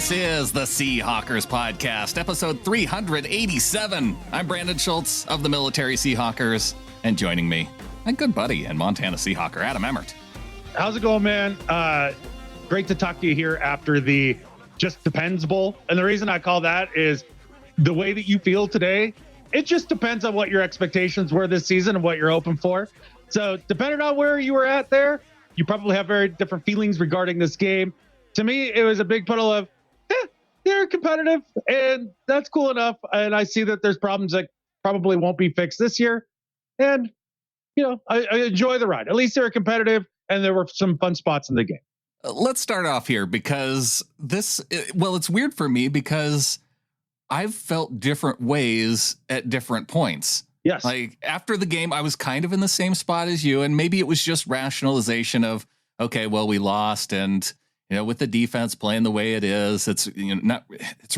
This is the Seahawkers Podcast, episode 387. I'm Brandon Schultz of the Military Seahawkers, and joining me, my good buddy and Montana Seahawker, Adam Emmert. How's it going, man? Great to talk to you here after the Just Depends Bowl. And the reason I call that is the way that you feel today, it just depends on what your expectations were this season and what you're hoping for. So depending on where you were at there, you probably have very different feelings regarding this game. To me, it was a big puddle of, they're competitive, and that's cool enough. And I see that there's problems that probably won't be fixed this year. And, you know, I enjoy the ride. At least they were competitive, and there were some fun spots in the game. Let's start off here because it's weird for me because I've felt different ways at different points. Yes. Like after the game, I was kind of in the same spot as you, and maybe it was just rationalization of, okay, well, we lost, and you know, with the defense playing the way it is, it's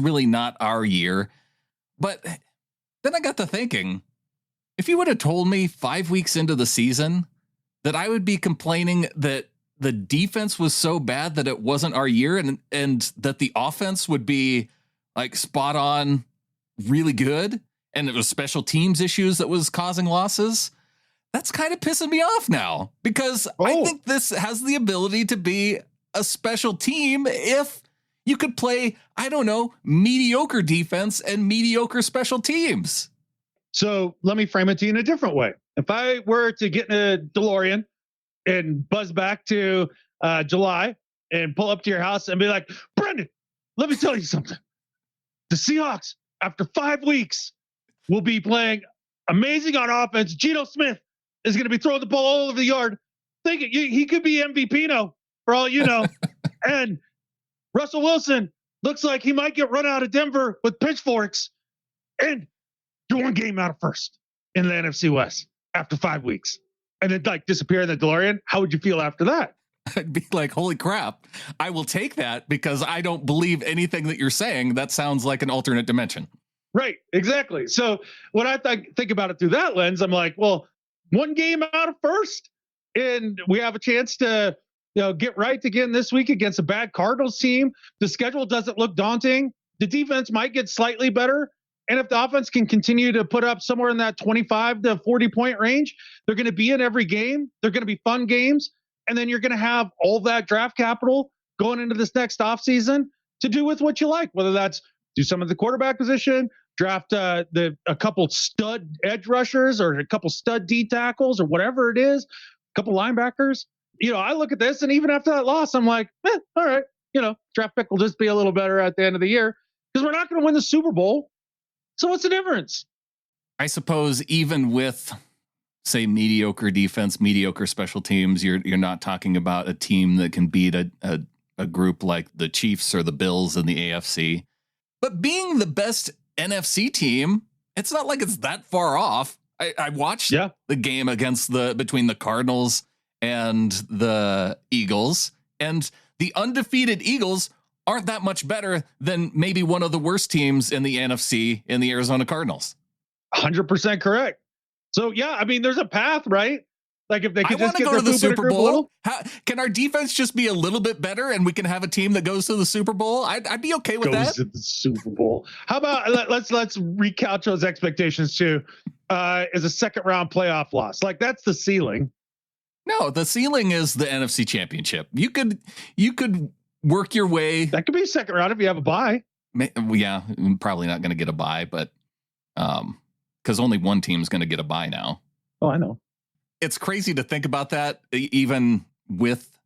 really not our year. But then I got to thinking, if you would have told me 5 weeks into the season that I would be complaining that the defense was so bad that it wasn't our year, and that the offense would be like spot on, really good, and it was special teams issues that was causing losses, that's kind of pissing me off now, because I think this has the ability to be a special team if you could play, I don't know, mediocre defense and mediocre special teams. So let me frame it to you in a different way. If I were to get in a DeLorean and buzz back to July and pull up to your house and be like, Brendan, let me tell you something. The Seahawks, after 5 weeks, will be playing amazing on offense. Geno Smith is going to be throwing the ball all over the yard. He could be MVP now, for all you know. And Russell Wilson looks like he might get run out of Denver with pitchforks. And you're one game out of first in the NFC West after 5 weeks. And then like disappear in the DeLorean. How would you feel after that? I'd be like, holy crap, I will take that because I don't believe anything that you're saying. That sounds like an alternate dimension. Right, exactly. So when I think about it through that lens, I'm like, well, one game out of first, and we have a chance to, you know, get right again this week against a bad Cardinals team. The schedule doesn't look daunting. The defense might get slightly better. And if the offense can continue to put up somewhere in that 25 to 40 point range, they're going to be in every game. They're going to be fun games. And then you're going to have all that draft capital going into this next offseason to do with what you like, whether that's do some of the quarterback position, draft a couple stud edge rushers or a couple stud D tackles or whatever it is, a couple linebackers. You know, I look at this, and even after that loss, I'm like, all right, you know, draft pick will just be a little better at the end of the year because we're not going to win the Super Bowl. So what's the difference? I suppose even with, say, mediocre defense, mediocre special teams, you're not talking about a team that can beat a group like the Chiefs or the Bills in the AFC. But being the best NFC team, it's not like it's that far off. I watched the game between the Cardinals and the Eagles, and the undefeated Eagles aren't that much better than maybe one of the worst teams in the NFC in the Arizona Cardinals. 100% correct. So, yeah, I mean, there's a path, right? Like if they could just go to the Super Bowl, can our defense just be a little bit better and we can have a team that goes to the Super Bowl? I'd be okay with that. Goes to the Super Bowl. How about let's recouch those expectations too. Is a second round playoff loss. Like that's the ceiling. No, the ceiling is the NFC Championship. You could work your way. That could be a second round if you have a bye. Yeah, probably not going to get a bye, but because only one team's going to get a bye now. Oh, I know. It's crazy to think about that, even with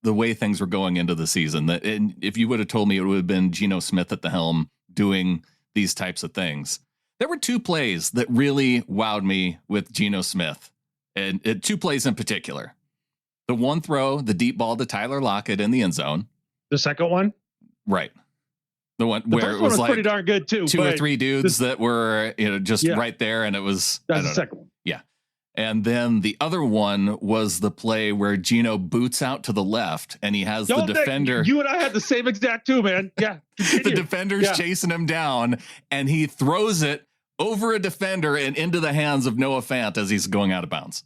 the way things were going into the season. That if you would have told me it would have been Geno Smith at the helm doing these types of things. There were two plays that really wowed me with Geno Smith, and two plays in particular. The one throw, the deep ball to Tyler Lockett in the end zone. The second one? Right. The one the where it was like pretty darn good too. Two or three dudes that were just right there, and it was that's the second one. Yeah. And then the other one was the play where Geno boots out to the left and he has the defender. You and I had the same exact two, man. Yeah. The defender's chasing him down and he throws it over a defender and into the hands of Noah Fant as he's going out of bounds.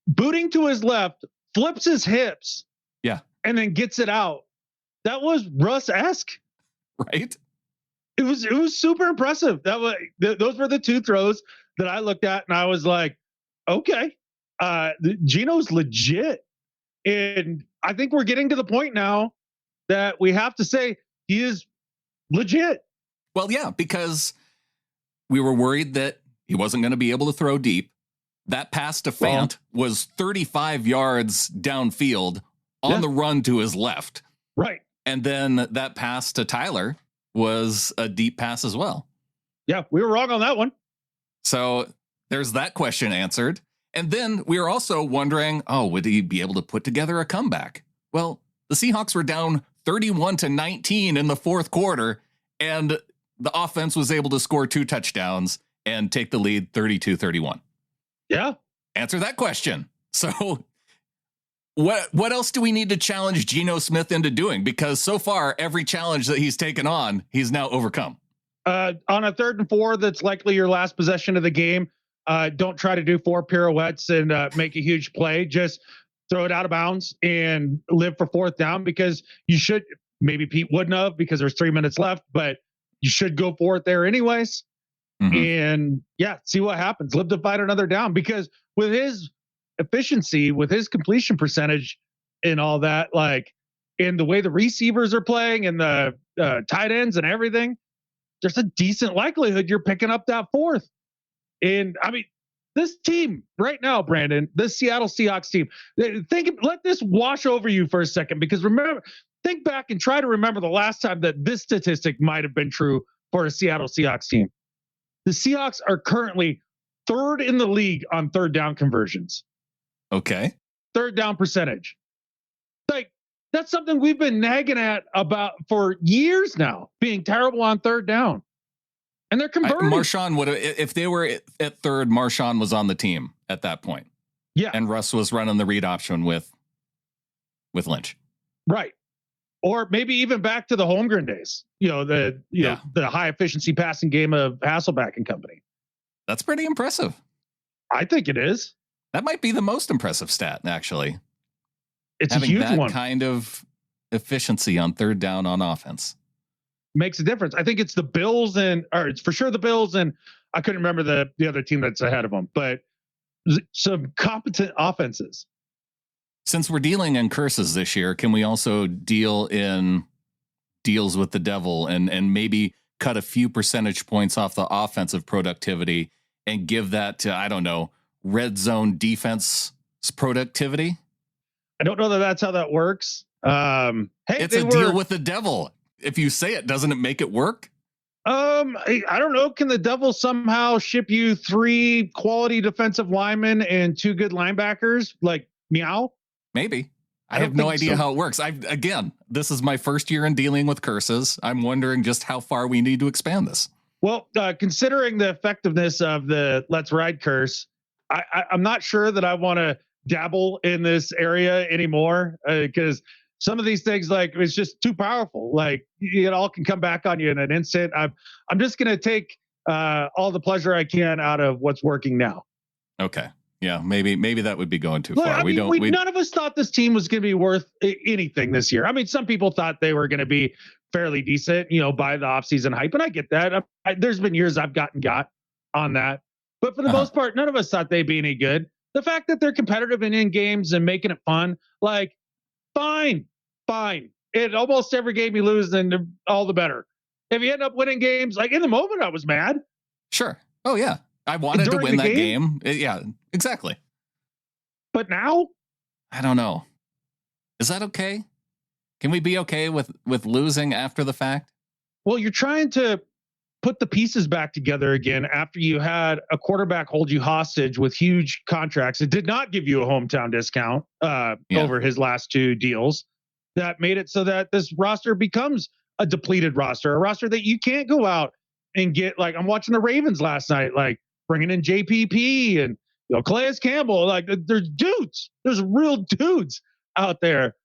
Booting to his left, flips his hips. Yeah. And then gets it out. That was Russ-esque. right? It was super impressive. Those were the two throws that I looked at, and I was like, okay, Gino's legit. And I think we're getting to the point now that we have to say he is legit. Well, yeah, because we were worried that he wasn't going to be able to throw deep. That pass to Fant was 35 yards downfield on the run to his left. Right. And then that pass to Tyler was a deep pass as well. Yeah, we were wrong on that one. So there's that question answered. And then we were also wondering, would he be able to put together a comeback? Well, the Seahawks were down 31-19 in the fourth quarter, and the offense was able to score 2 touchdowns and take the lead 32-31. Yeah. Answer that question. So what else do we need to challenge Geno Smith into doing? Because so far, every challenge that he's taken on, he's now overcome. On a 3rd and 4, that's likely your last possession of the game. Don't try to do 4 pirouettes and make a huge play. Just throw it out of bounds and live for 4th down, because you should. Maybe Pete wouldn't have, because there's 3 minutes left, but you should go for it there anyways. And see what happens. Live to fight another down, because with his efficiency, with his completion percentage and all that, like, in the way the receivers are playing and the tight ends and everything, there's a decent likelihood you're picking up that 4th. And I mean, this team right now, Brandon, this Seattle Seahawks team, let this wash over you for a second, because think back and try to remember the last time that this statistic might have been true for a Seattle Seahawks team. The Seahawks are currently 3rd in the league on 3rd down conversions. Okay. 3rd down percentage. Like, that's something we've been nagging at about for years now, being terrible on 3rd down. And they're converting. Marshawn would have, if they were at 3rd, Marshawn was on the team at that point. Yeah. And Russ was running the read option with Lynch. Right. Or maybe even back to the Holmgren days, the high efficiency passing game of Hasselbeck and company. That's pretty impressive. I think it is. That might be the most impressive stat, actually. It's having a huge that one. Kind of efficiency on 3rd down on offense makes a difference. I think it's the Bills or it's for sure the Bills, and I couldn't remember the other team that's ahead of them, but some competent offenses. Since we're dealing in curses this year, can we also deal in deals with the devil and maybe cut a few percentage points off the offensive productivity and give that to, I don't know, red zone defense productivity? I don't know that that's how that works. Hey, it's a deal with the devil. If you say it, doesn't it make it work? I don't know. Can the devil somehow ship you 3 quality defensive linemen and 2 good linebackers? Like, meow? Maybe. I have no idea how it works. This is my first year in dealing with curses. I'm wondering just how far we need to expand this. Well, considering the effectiveness of the Let's Ride curse, I'm not sure that I want to dabble in this area anymore, because some of these things, like, it's just too powerful. Like, it all can come back on you in an instant. I'm just going to take all the pleasure I can out of what's working now. Okay. Yeah, maybe that would be going too far. None of us thought this team was going to be worth anything this year. I mean, some people thought they were going to be fairly decent, by the offseason hype, and I get that. There's been years I've got on that, but for the most part, none of us thought they'd be any good. The fact that they're competitive and in games and making it fun, like, fine. In almost every game you lose, then all the better. If you end up winning games, like, in the moment, I was mad. Sure. Oh yeah. I wanted to win that game. Yeah, exactly. But now, I don't know. Is that okay? Can we be okay with losing after the fact? Well, you're trying to put the pieces back together again after you had a quarterback hold you hostage with huge contracts. It did not give you a hometown discount over his last 2 deals. That made it so that this roster becomes a depleted roster, a roster that you can't go out and get. Like, I'm watching the Ravens last night, like, bringing in JPP and Calais Campbell. Like, there's real dudes out there.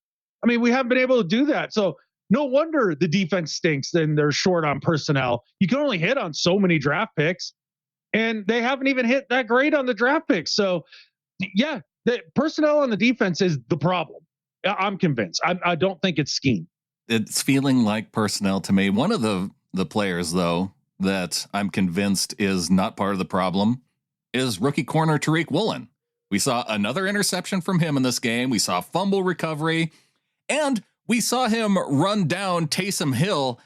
I mean, we haven't been able to do that. So no wonder the defense stinks and they're short on personnel. You can only hit on so many draft picks, and they haven't even hit that great on the draft picks. So yeah, the personnel on the defense is the problem. I'm convinced. I don't think it's scheme. It's feeling like personnel to me. One of the players, though, that I'm convinced is not part of the problem is rookie corner Tariq Woolen. We saw another interception from him in this game. We saw fumble recovery, and we saw him run down Taysom Hill,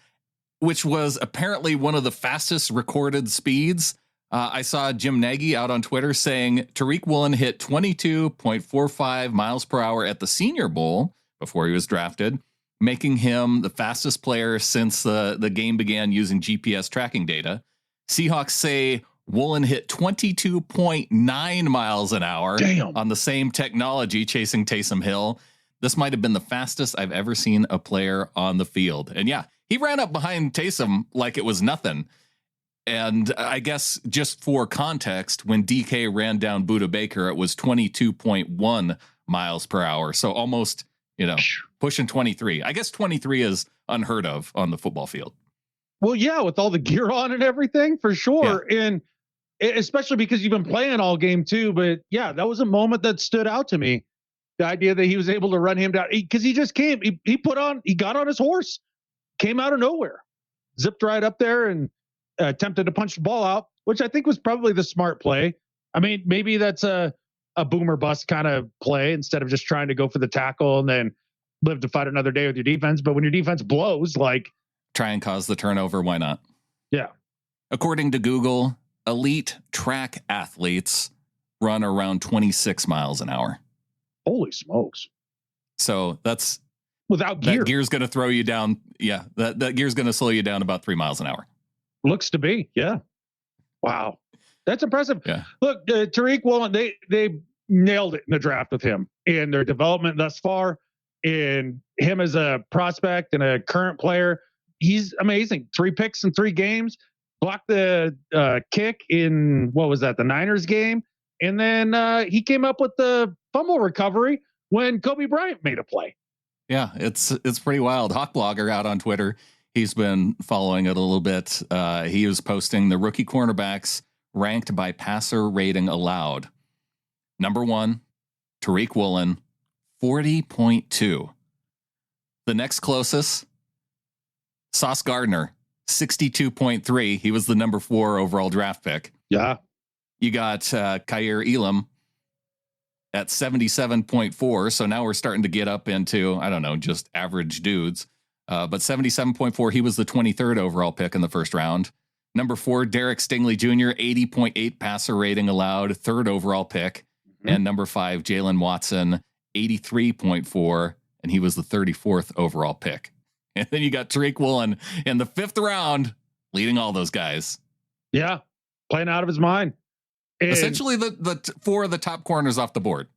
which was apparently one of the fastest recorded speeds. I saw Jim Nagy out on Twitter saying Tariq Woolen hit 22.45 miles per hour at the Senior Bowl before he was drafted, making him the fastest player since the game began using GPS tracking data. Seahawks say Woolen hit 22.9 miles an hour on the same technology chasing Taysom Hill. This might have been the fastest I've ever seen a player on the field. And yeah, he ran up behind Taysom like it was nothing. And I guess just for context, when DK ran down Budda Baker, it was 22.1 miles per hour. So almost, pushing 23. I guess 23 is unheard of on the football field. Well, yeah, with all the gear on and everything, for sure. Yeah. And especially because you've been playing all game too. But yeah, that was a moment that stood out to me. The idea that he was able to run him down because he just came, he got on his horse, came out of nowhere, zipped right up there and attempted to punch the ball out, which I think was probably the smart play. I mean, maybe that's a boomer bust kind of play instead of just trying to go for the tackle and then live to fight another day with your defense. But when your defense blows, try and cause the turnover. Why not? Yeah. According to Google, elite track athletes run around 26 miles an hour. Holy smokes. So that's without gear. That gear's going to throw you down. Yeah. That gear's going to slow you down about 3 miles an hour. Looks to be. Yeah. Wow. That's impressive. Yeah. Look, Tariq Woolen, they nailed it in the draft with him and their development thus far, and him as a prospect and a current player. He's amazing. 3 picks in 3 games, blocked the kick in, what was that? The Niners game. And then he came up with the fumble recovery when Kobe Bryant made a play. Yeah, it's pretty wild. Hawk Blogger out on Twitter. He's been following it a little bit. He was posting the rookie cornerbacks ranked by passer rating allowed. Number 1, Tariq Woolen, 40.2. The next closest, Sauce Gardner, 62.3. He was the number 4 overall draft pick. Yeah. You got Khair Elam at 77.4. So now we're starting to get up into, I don't know, just average dudes. But 77.4, he was the 23rd overall pick in the first round. Number 4, Derek Stingley Jr., 80.8 passer rating allowed, 3rd overall pick. Mm-hmm. And number 5, Jalen Watson, 83.4, and he was the 34th overall pick. And then you got Tariq Woolen in the 5th round, leading all those guys. Yeah, playing out of his mind. And essentially the 4 of the top corners off the board.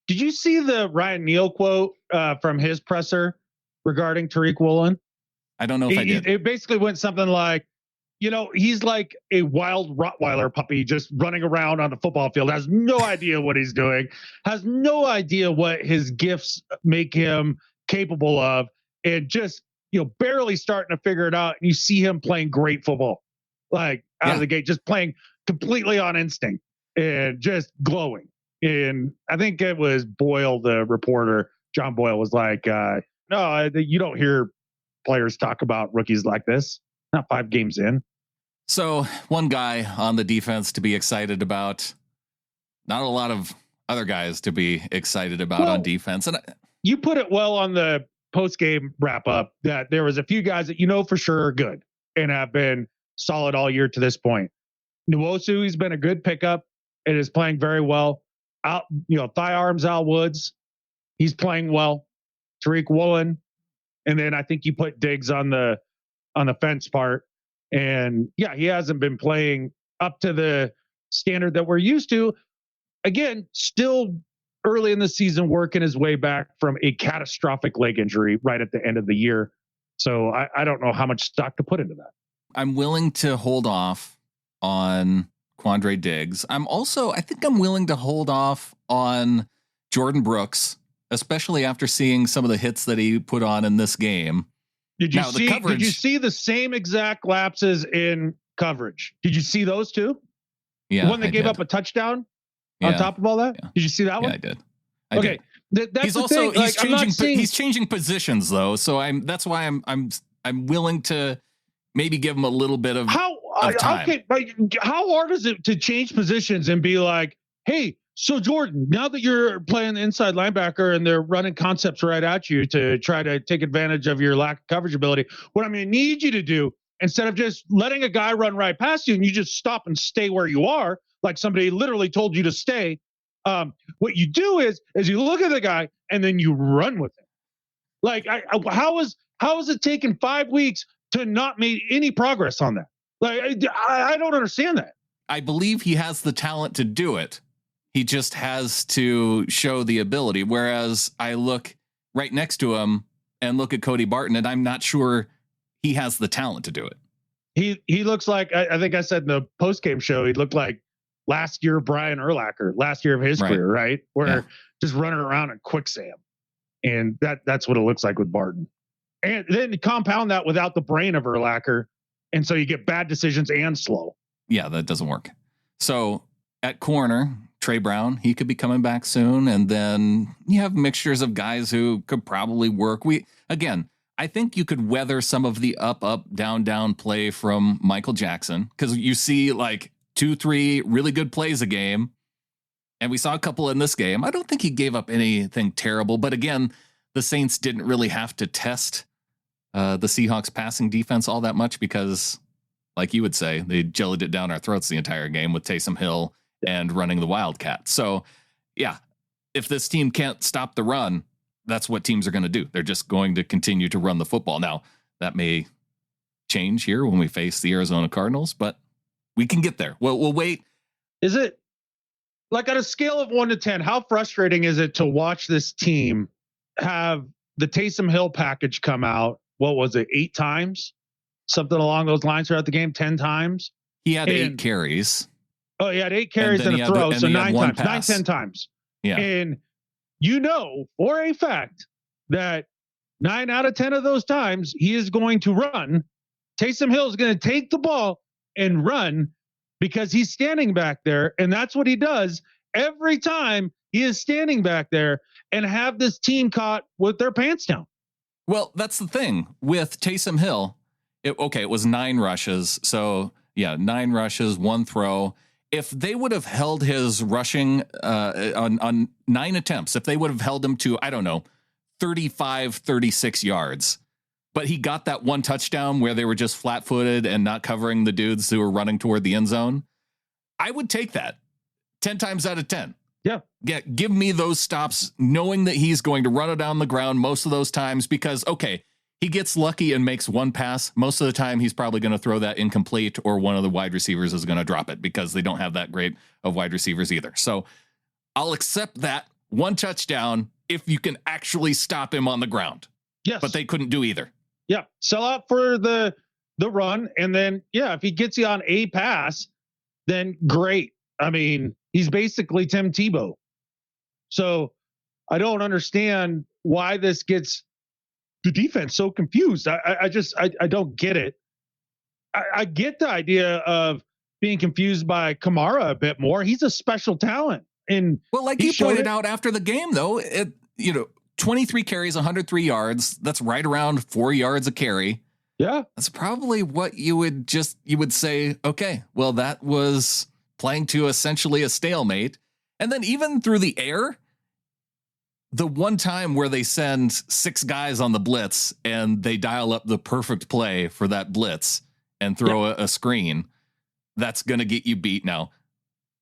Did you see the Ryan Neal quote from his presser regarding Tariq Woolen? I don't know if I did. It basically went something like, he's like a wild Rottweiler puppy just running around on the football field, has no idea what he's doing, has no idea what his gifts make him capable of, and just, barely starting to figure it out. And you see him playing great football, out of the gate, just playing completely on instinct and just glowing. And I think it was Boyle, the reporter, John Boyle, was like, no, you don't hear players talk about rookies like this. Not 5 games in. So one guy on the defense to be excited about, not a lot of other guys to be excited about on defense. And you put it well on the post-game wrap up that there was a few guys that for sure are good and have been solid all year to this point. Nwosu, he's been a good pickup and is playing very well. Thigh arms, Al Woods, he's playing well. Tariq Woolen, and then I think you put Diggs on the fence part, and he hasn't been playing up to the standard that we're used to. Again, still early in the season, working his way back from a catastrophic leg injury right at the end of the year. So I don't know how much stock to put into that. I'm willing to hold off on Quandre Diggs. I think I'm willing to hold off on Jordan Brooks, especially after seeing some of the hits that he put on in this game. Did you see the same exact lapses in coverage? Did you see those two? Yeah. The one that gave up a touchdown on top of all that? Yeah. Did you see that one? Yeah, I did. Okay. That's he's the also thing. he's I'm not changing saying, he's changing positions though. So that's why I'm willing to maybe give him a little bit of time. Okay, but how hard is it to change positions and be like, hey, so Jordan, now that you're playing the inside linebacker and they're running concepts right at you to try to take advantage of your lack of coverage ability, what I'm going to need you to do, instead of just letting a guy run right past you and you just stop and stay where you are, like somebody literally told you to stay. What you do is you look at the guy and then you run with him. Like, how is it taking 5 weeks to not make any progress on that? Like, I don't understand that. I believe he has the talent to do it. He just has to show the ability. Whereas I look right next to him and look at Cody Barton, and I'm not sure he has the talent to do it. He looks like, I think I said in the post game show, he looked like last year Brian Urlacher, last year of his career, right? Where just running around in quicksand, and that's what it looks like with Barton. And then compound that without the brain of Urlacher, and so you get bad decisions and slow. Yeah, that doesn't work. So at corner, Trey Brown, he could be coming back soon. And then you have mixtures of guys who could probably work. I think you could weather some of the up, down play from Michael Jackson, because you see like 2-3 really good plays a game. And we saw a couple in this game. I don't think he gave up anything terrible. But again, the Saints didn't really have to test the Seahawks passing defense all that much because, like you would say, they jellied it down our throats the entire game with Taysom Hill and running the Wildcat. So, yeah, if this team can't stop the run, that's what teams are going to do. They're just going to continue to run the football. Now, that may change here when we face the Arizona Cardinals, but we can get there. We'll wait. Is it, like, on a scale of 1 to 10, how frustrating is it to watch this team have the Taysom Hill package come out? What was it, 8 times? Something along those lines throughout the game, 10 times? He had 8 carries. Oh, he had 8 carries and a throw, so 9 times, pass. 10 times. Yeah. And you know for a fact that 9 out of 10 of those times he is going to run. Taysom Hill is going to take the ball and run because he's standing back there, and that's what he does every time he is standing back there and have this team caught with their pants down. Well, that's the thing with Taysom Hill. It was 9 rushes. So, 9 rushes, 1 throw. If they would have held his rushing on 9 attempts, if they would have held him to, 35, 36 yards, but he got that 1 touchdown where they were just flat footed and not covering the dudes who were running toward the end zone, I would take that 10 times out of 10. Yeah. Give me those stops, knowing that he's going to run it down the ground most of those times because, he gets lucky and makes 1 pass. Most of the time, he's probably going to throw that incomplete, or one of the wide receivers is going to drop it because they don't have that great of wide receivers either. So I'll accept that 1 touchdown if you can actually stop him on the ground. Yes. But they couldn't do either. Yeah. Sell out for the run. And then, if he gets you on a pass, then great. I mean, he's basically Tim Tebow. So I don't understand why this gets the defense so confused. I don't get it. I get the idea of being confused by Kamara a bit more. He's a special talent. And like you pointed out after the game, though, 23 carries, 103 yards. That's right around 4 yards a carry. Yeah. That's probably what you would say, okay, well, that was playing to essentially a stalemate. And then even through the air, the one time where they send 6 guys on the blitz and they dial up the perfect play for that blitz and throw a screen, that's going to get you beat. Now,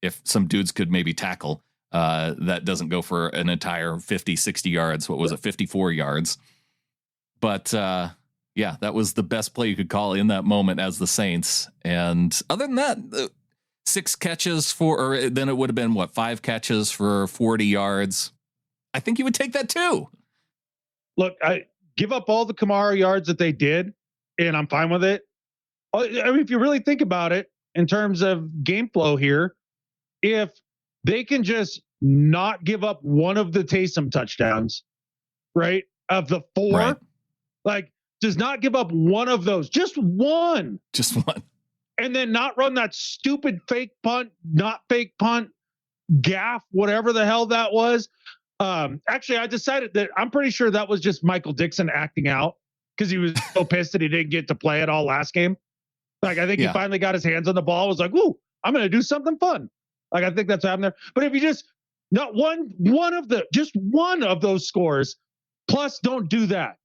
if some dudes could maybe tackle, that doesn't go for an entire 50, 60 yards. What was it? 54 yards. But that was the best play you could call in that moment as the Saints. And other than that, 6 catches or then it would have been 5 catches for 40 yards. I think you would take that too. Look, I give up all the Kamara yards that they did, and I'm fine with it. I mean, if you really think about it in terms of game flow here, if they can just not give up one of the Taysom touchdowns, right? Of the 4, like, does not give up one of those, just one. And then not run that stupid fake punt, not fake punt, gaff, whatever the hell that was. Actually, I decided that I'm pretty sure that was just Michael Dixon acting out because he was so pissed that he didn't get to play at all last game. Like, I think he finally got his hands on the ball, was like, "Ooh, I'm going to do something fun." Like, I think that's what happened there. But if you just not one of those scores, plus don't do that,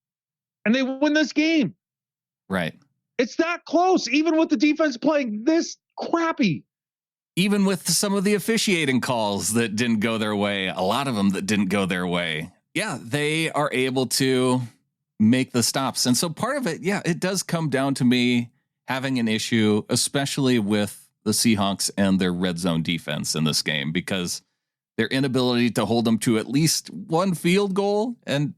and they win this game. Right. It's that close, even with the defense playing this crappy. Even with some of the officiating calls that didn't go their way, a lot of them that didn't go their way. Yeah, they are able to make the stops. And so part of it, yeah, it does come down to me having an issue, especially with the Seahawks and their red zone defense in this game, because their inability to hold them to at least one field goal. And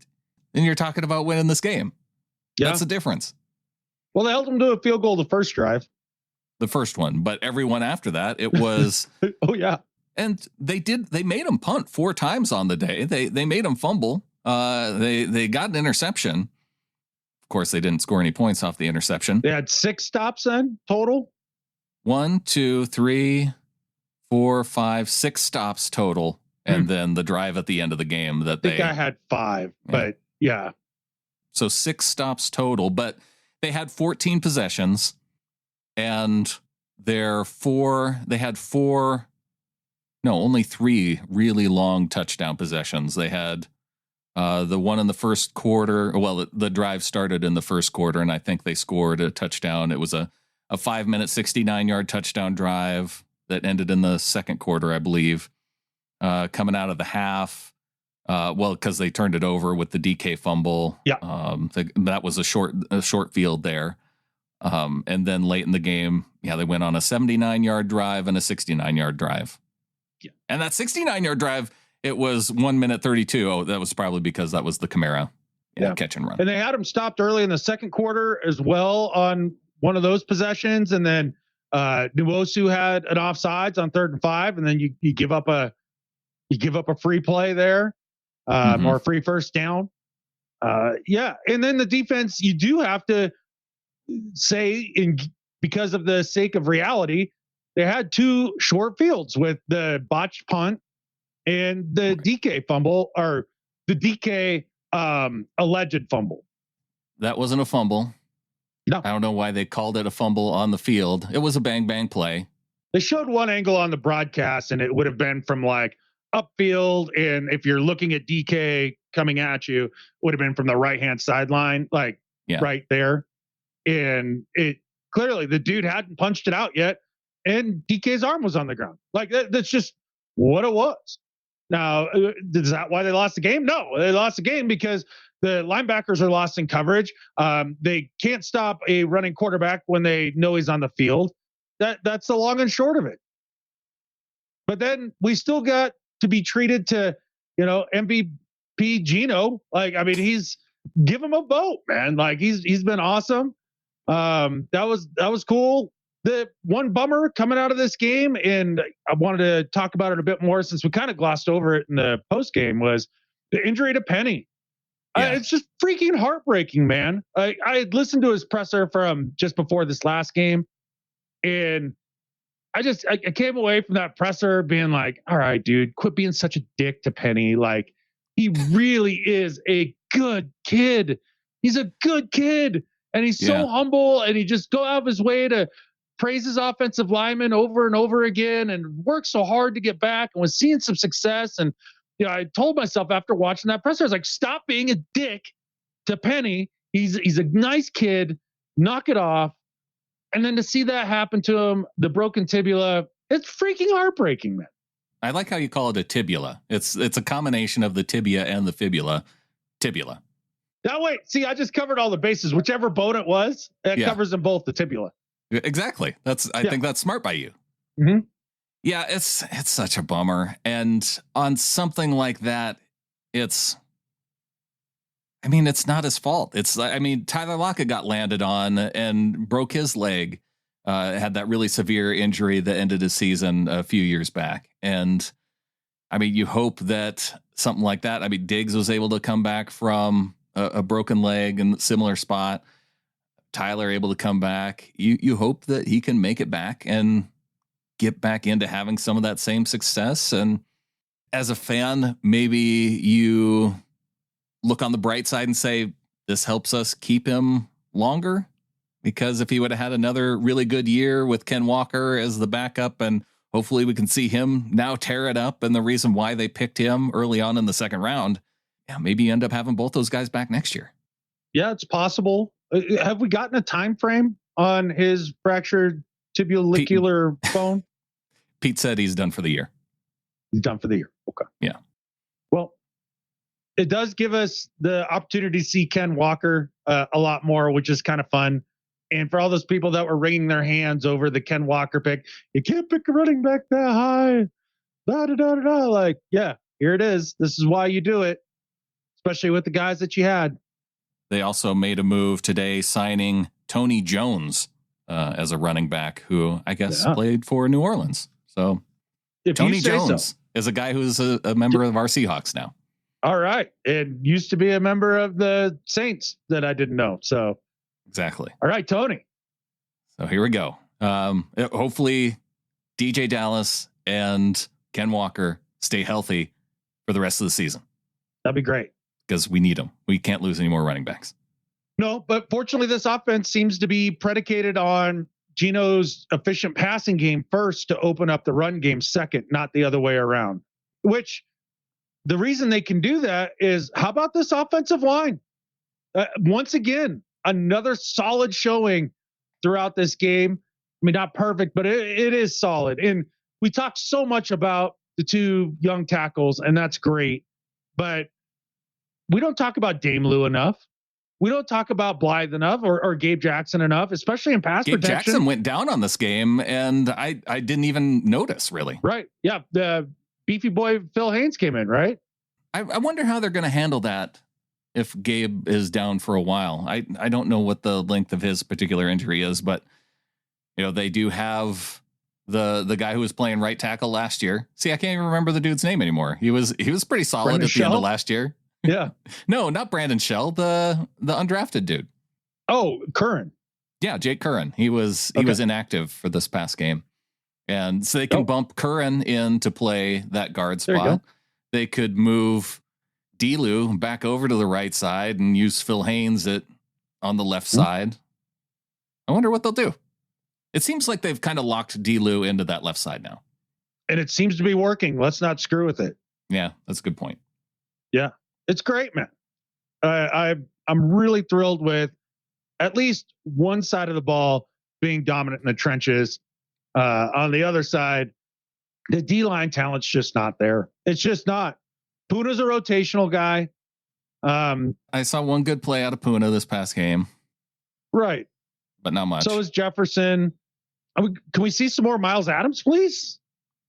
then you're talking about winning this game. Yeah. That's the difference. Well, they held them to a field goal the first drive. The first one, but everyone after that, it was. Oh yeah. And they made them punt 4 times on the day. They made them fumble. They got an interception. Of course, they didn't score any points off the interception. They had 6 stops then total. 1, 2, 3, 4, 5, 6 stops total. And then the drive at the end of the game that I think I had 5, but yeah. So 6 stops total, but they had 14 possessions, and only 3 really long touchdown possessions. They had the one in the first quarter. Well, the drive started in the first quarter, and I think they scored a touchdown. It was a 5-minute, 69-yard touchdown drive that ended in the second quarter, I believe, coming out of the half. Because they turned it over with the DK fumble. Yeah. That was a short field there. And then late in the game, they went on a 79-yard drive and a 69-yard drive. Yeah. And that 69-yard drive, it was 1 minute 32. Oh, that was probably because that was the Camara catch and run. And they had him stopped early in the second quarter as well on one of those possessions. And then Nwosu had an offsides on 3rd and 5. And then you give up a free play there. Or free first down. And then the defense, you do have to say, because of the sake of reality, they had 2 short fields with the botched punt and the DK fumble, or the DK alleged fumble. That wasn't a fumble. No. I don't know why they called it a fumble on the field. It was a bang play. They showed one angle on the broadcast, and it would have been from like upfield, and if you're looking at DK coming at you, would have been from the right-hand sideline, right there. And it clearly, the dude hadn't punched it out yet, and DK's arm was on the ground. That's just what it was. Now, is that why they lost the game? No, they lost the game because the linebackers are lost in coverage. They can't stop a running quarterback when they know he's on the field. That's the long and short of it. But then we still got to be treated to, MVP Gino. He's give him a vote, man. He's been awesome. That was cool. The one bummer coming out of this game, and I wanted to talk about it a bit more since we kind of glossed over it in the post game, was the injury to Penny. Yeah. It's just freaking heartbreaking, man. I had listened to his presser from just before this last game, and I came away from that presser being like, all right, dude, quit being such a dick to Penny. He really is a good kid. He's a good kid. And he's so humble, and he just go out of his way to praise his offensive lineman over and over again, and worked so hard to get back, and was seeing some success. And, I told myself after watching that presser, I was like, stop being a dick to Penny. He's a nice kid. Knock it off. And then to see that happen to him, the broken tibia, it's freaking heartbreaking, man. I like how you call it a tibula. It's a combination of the tibia and the fibula. Tibula. That way, see, I just covered all the bases. Whichever bone it was, it covers them both, the tibula. Exactly. I think that's smart by you. Mm-hmm. Yeah, it's such a bummer. And on something like that, it's not his fault. Tyler Lockett got landed on and broke his leg, had that really severe injury that ended his season a few years back. And you hope that something like that, Diggs was able to come back from a broken leg in a similar spot. Tyler able to come back. You hope that he can make it back and get back into having some of that same success. And as a fan, maybe you look on the bright side and say, this helps us keep him longer. Because if he would have had another really good year with Ken Walker as the backup, and hopefully we can see him now tear it up, and the reason why they picked him early on in the second round, maybe you end up having both those guys back next year. Yeah, it's possible. Have we gotten a time frame on his fractured tibial bone? Pete said he's done for the year. He's done for the year. Okay. Yeah. Well, it does give us the opportunity to see Ken Walker a lot more, which is kind of fun. And for all those people that were wringing their hands over the Ken Walker pick, you can't pick a running back that high. Like, yeah, here it is. This is why you do it, especially with the guys that you had. They also made a move today, signing Tony Jones as a running back, who I guess played for New Orleans. So if Tony Jones is a guy who's a member of our Seahawks now. All right. It used to be a member of the Saints that I didn't know. So exactly. All right, Tony. So here we go. Hopefully DJ Dallas and Ken Walker stay healthy for the rest of the season. That'd be great. Because we need them. We can't lose any more running backs. No, but fortunately this offense seems to be predicated on Gino's efficient passing game first to open up the run game second, not the other way around. Which the reason they can do that is, how about this offensive line? Once again, another solid showing throughout this game. I mean, not perfect, but it is solid. And we talk so much about the two young tackles, and that's great. But we don't talk about Dame Lou enough. We don't talk about Blythe enough or Gabe Jackson enough, especially in pass protection. Jackson went down on this game, and I didn't even notice, really. Right. Yeah. The beefy boy Phil Haynes came in, right? I wonder how they're going to handle that if Gabe is down for a while. I don't know what the length of his particular injury is, but they do have the guy who was playing right tackle last year. See, I can't even remember the dude's name anymore. He was pretty solid Brandon at the end of last year. Yeah. No, not Brandon Shell, the undrafted dude. Oh, Curran. Yeah, Jake Curran. He was inactive for this past game. And so they can bump Curran in to play that guard spot. They could move D-Lou back over to the right side and use Phil Haynes on the left side. I wonder what they'll do. It seems like they've kind of locked D-Lou into that left side now. And it seems to be working. Let's not screw with it. Yeah, that's a good point. Yeah, it's great, man. I'm really thrilled with at least one side of the ball being dominant in the trenches. On the other side, the D-line talent's just not there. It's just not. Puna's a rotational guy. I saw one good play out of Puna this past game. Right. But not much. So is Jefferson. Can we see some more Miles Adams, please?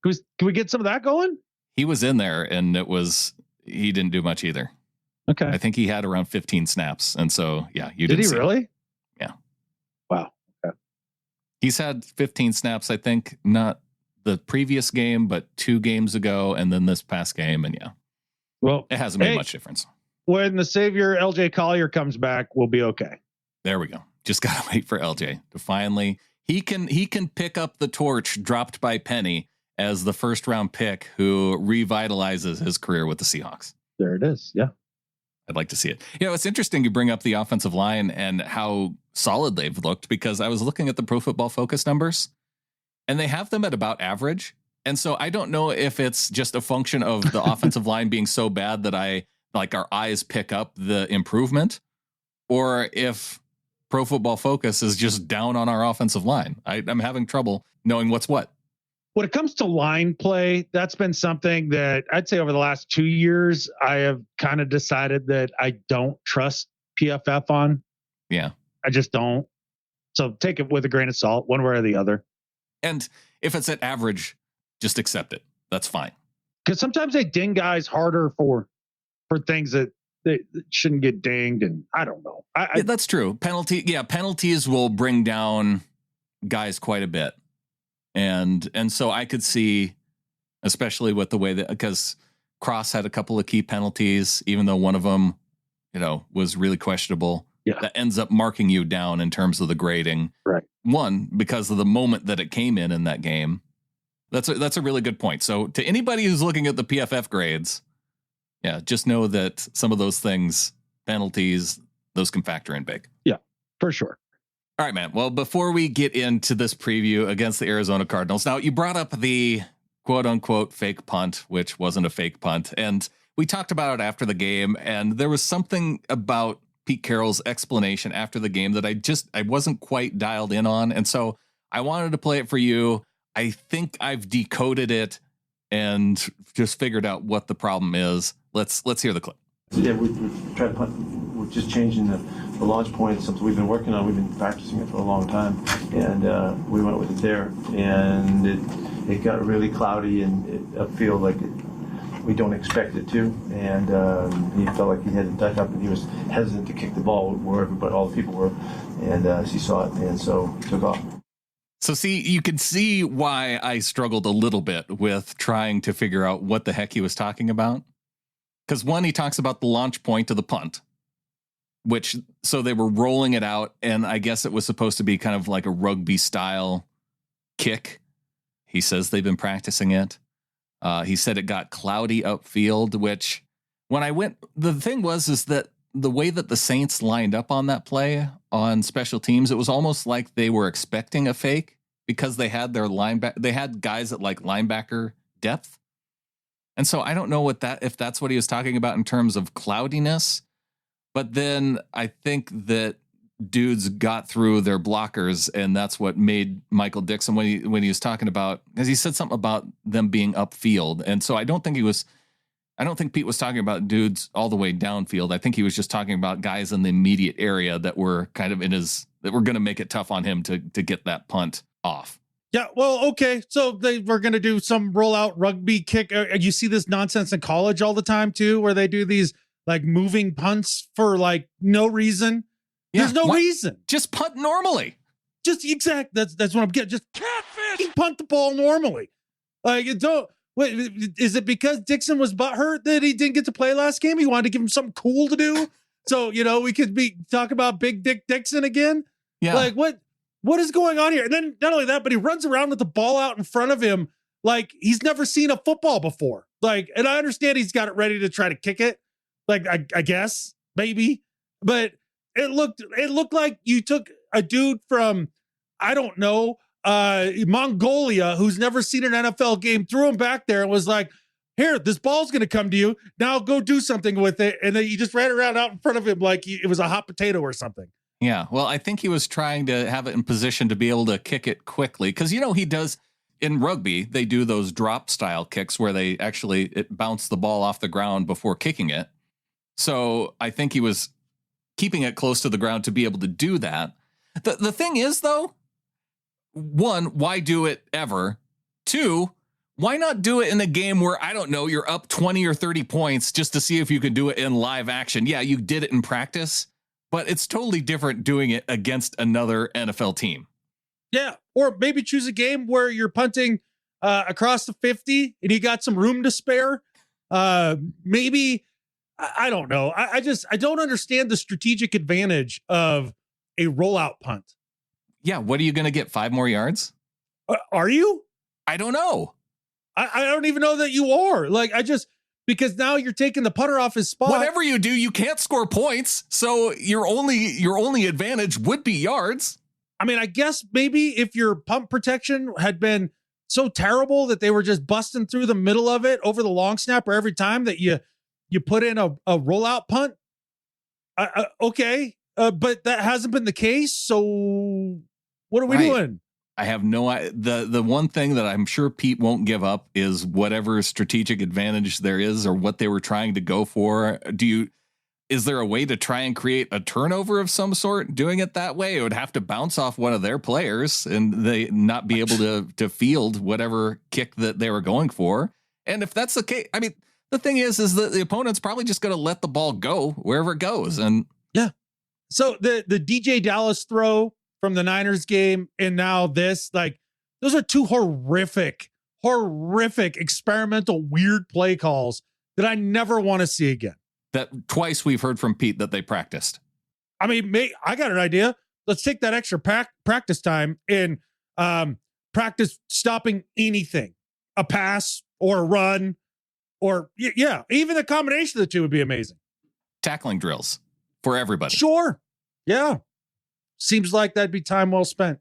Can we get some of that going? He was in there, and he didn't do much either. Okay. I think he had around 15 snaps. And so, yeah, did he really? Yeah. Wow. Okay. He's had 15 snaps, I think, not the previous game, but 2 games ago, and then this past game. And yeah, well, it hasn't made much difference. When the savior LJ Collier comes back, we'll be okay. There we go. Just got to wait for LJ to finally, he can pick up the torch dropped by Penny as the first round pick who revitalizes his career with the Seahawks. There it is. Yeah. I'd like to see it. It's interesting you bring up the offensive line and how solid they've looked, because I was looking at the Pro Football Focus numbers and they have them at about average. And so I don't know if it's just a function of the offensive line being so bad that our eyes pick up the improvement, or if Pro Football Focus is just down on our offensive line. I'm having trouble knowing what's what. When it comes to line play, that's been something that I'd say over the last 2 years, I have kind of decided that I don't trust PFF on. Yeah. I just don't. So take it with a grain of salt, one way or the other. And if it's at average, just accept it. That's fine. Because sometimes they ding guys harder for things that they shouldn't get dinged. And I don't know. That's true. Penalties will bring down guys quite a bit. And so I could see, especially with the way that, because Cross had a couple of key penalties, even though one of them, was really questionable. Yeah. That ends up marking you down in terms of the grading. Right. One, because of the moment that it came in that game. That's a really good point. So to anybody who's looking at the PFF grades, yeah, just know that some of those things, penalties, those can factor in big. Yeah, for sure. All right, man. Well, before we get into this preview against the Arizona Cardinals, now you brought up the quote unquote fake punt, which wasn't a fake punt. And we talked about it after the game. And there was something about Pete Carroll's explanation after the game that I wasn't quite dialed in on. And so I wanted to play it for you. I think I've decoded it and just figured out what the problem is. Let's hear the clip. Yeah, we try to punt. We're just changing the launch point. Something we've been working on. We've been practicing it for a long time, and we went with it there. And it got really cloudy and it upfield we don't expect it to. And he felt like he had to duck up, and he was hesitant to kick the ball wherever, but all the people were. And he saw it, and so he took off. So see, you can see why I struggled a little bit with trying to figure out what the heck he was talking about. Because one, he talks about the launch point of the punt, so they were rolling it out, and I guess it was supposed to be kind of like a rugby style kick. He says they've been practicing it. He said it got cloudy upfield, which when I went, the thing is that the way that the Saints lined up on that play on special teams, it was almost like they were expecting a fake because they had their they had guys at like linebacker depth. And so I don't know if that's what he was talking about in terms of cloudiness, but then I think that dudes got through their blockers, and that's what made Michael Dixon when he was talking about, because he said something about them being upfield. And so I don't think Pete was talking about dudes all the way downfield. I think he was just talking about guys in the immediate area that were kind of that were going to make it tough on him to get that punt off. Yeah, well, okay. So they were going to do some rollout rugby kick. You see this nonsense in college all the time too, where they do these like moving punts for like no reason. Yeah, there's no reason. Just punt normally. Just exact. That's what I'm getting. Just catfish. Punt the ball normally. Like don't. Wait, is it because Dixon was butthurt that he didn't get to play last game? He wanted to give him something cool to do, so we could talk about Big Dick Dixon again. Yeah, like what is going on here? And then not only that, but he runs around with the ball out in front of him like he's never seen a football before. Like, and I understand he's got it ready to try to kick it. Like I guess maybe, but it looked like you took a dude from I don't know. Mongolia, who's never seen an NFL game, threw him back there and was like, here, this ball's going to come to you. Now go do something with it. And then you just ran around out in front of him like it was a hot potato or something. Yeah. Well, I think he was trying to have it in position to be able to kick it quickly. Because, he does in rugby, they do those drop style kicks where they it bounce the ball off the ground before kicking it. So I think he was keeping it close to the ground to be able to do that. The thing is, though, one, why do it ever? Two, why not do it in a game where, I don't know, you're up 20 or 30 points just to see if you can do it in live action? Yeah, you did it in practice, but it's totally different doing it against another NFL team. Yeah, or maybe choose a game where you're punting across the 50 and you got some room to spare. Maybe, I don't know. I don't understand the strategic advantage of a rollout punt. Yeah, what are you going to get? 5 more yards? Are you? I don't know. I don't even know that you are. Because now you're taking the punter off his spot. Whatever you do, you can't score points. So your only advantage would be yards. I mean, I guess maybe if your punt protection had been so terrible that they were just busting through the middle of it over the long snapper every time that you put in a rollout punt. Okay. But that hasn't been the case. So what are we doing? I have no idea. The one thing that I'm sure Pete won't give up is whatever strategic advantage there is or what they were trying to go for. Is there a way to try and create a turnover of some sort doing it that way? It would have to bounce off one of their players and they not be able to field whatever kick that they were going for. And if that's the case, I mean, the thing is that the opponent's probably just going to let the ball go wherever it goes. And yeah. So the DJ Dallas throw from the Niners game and now this, those are two horrific experimental weird play calls that I never want to see again. That twice we've heard from Pete that they practiced. I mean, I got an idea. Let's take that extra practice time and practice stopping anything. a pass or a run, or yeah, even a combination of the two would be amazing. Tackling drills for everybody. Sure. Yeah. Seems like that'd be time well spent.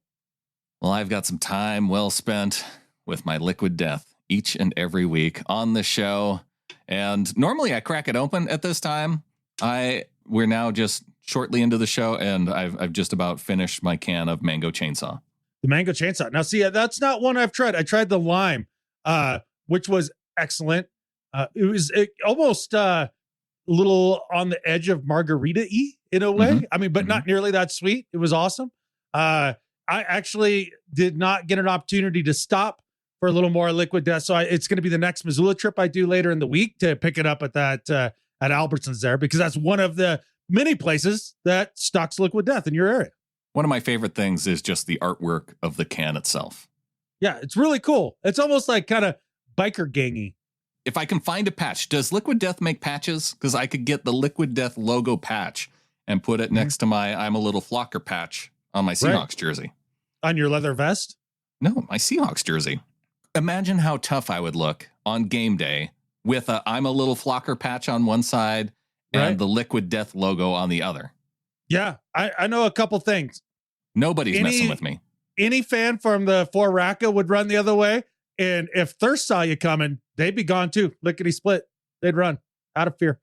Well, I've got some time well spent with my liquid death each and every week on the show. And normally I crack it open at this time. We're now just shortly into the show, and I've just about finished my can of mango chainsaw. The mango chainsaw. Now, see, that's not one I've tried. I tried the lime, which was excellent. It was almost a little on the edge of margarita-y in a way. Mm-hmm. I mean, but not nearly that sweet. It was awesome. I actually did not get an opportunity to stop for a little more liquid death. So it's going to be the next Missoula trip I do later in the week to pick it up at that at Albertsons there, because that's one of the many places that stocks liquid death in your area. One of my favorite things is just the artwork of the can itself. Yeah, it's really cool. It's almost like kind of biker gangy. If I can find a patch, does Liquid Death make patches? Because I could get the Liquid Death logo patch and put it next to my I'm a Little Flocker patch on my Seahawks jersey. On your leather vest? No, my Seahawks jersey. Imagine how tough I would look on game day with a I'm a Little Flocker patch on one side and the Liquid Death logo on the other. Yeah, I know a couple things. Nobody's messing with me. Any fan from the Four Racca would run the other way. And if Thirst saw you coming, they'd be gone too. Lickety split. They'd run out of fear.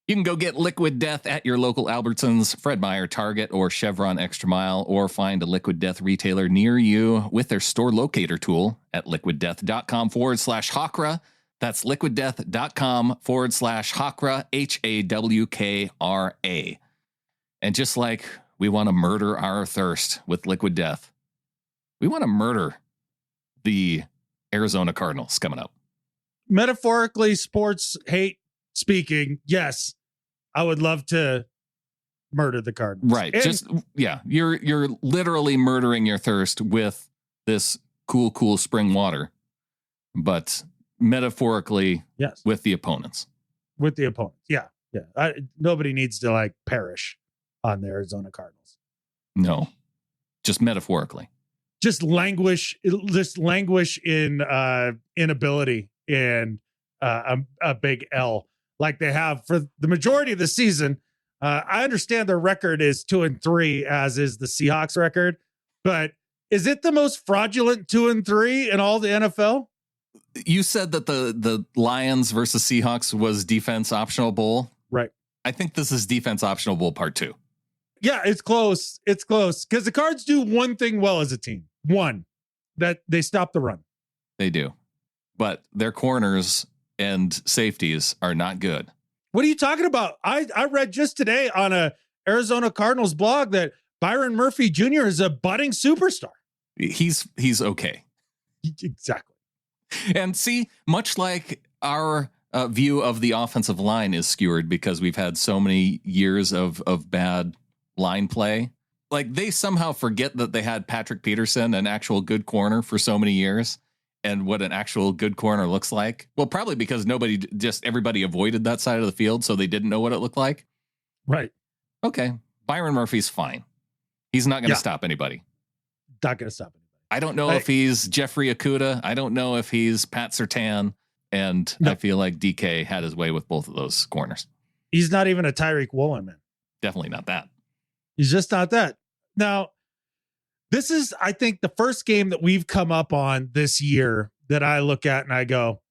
You can go get Liquid Death at your local Albertsons, Fred Meyer, Target, or Chevron Extra Mile, or find a Liquid Death retailer near you with their store locator tool at liquiddeath.com/Hawkra. That's liquiddeath.com/Hawkra, HAWKRA. And just like we want to murder our thirst with Liquid Death, we want to murder the Arizona Cardinals coming up. Metaphorically, sports hate speaking, yes, I would love to murder the Cardinals. Right. And you're literally murdering your thirst with this cool spring water, but metaphorically, yes, with the opponents. With the opponents. Yeah. Nobody needs to like perish on the Arizona Cardinals. No, just metaphorically. Just languish in inability and a big L like they have for the majority of the season. I understand their record is 2-3, as is the Seahawks record, but is it the most fraudulent 2-3 in all the NFL? You said that the Lions versus Seahawks was defense optional bowl, right? I think this is defense optional bowl part 2. Yeah, it's close. It's close because the Cards do one thing well as a team. One, that they stop the run. They do, but their corners and safeties are not good. What are you talking about? I read just today on a Arizona Cardinals blog that Byron Murphy Jr. is a budding superstar. He's okay. Exactly. And see, much like our view of the offensive line is skewered because we've had so many years of bad line play. Like they somehow forget that they had Patrick Peterson, an actual good corner for so many years, and what an actual good corner looks like. Well, probably because everybody avoided that side of the field. So they didn't know what it looked like. Right. Okay. Byron Murphy's fine. He's not going to stop anybody. Not going to stop anybody. I don't know if he's Jeffrey Okudah. I don't know if he's Pat Surtain. And I feel like DK had his way with both of those corners. He's not even a Tariq Woolen, man. Definitely not that. He's just not that. Now, this is, I think, the first game that we've come up on this year that I look at and I go,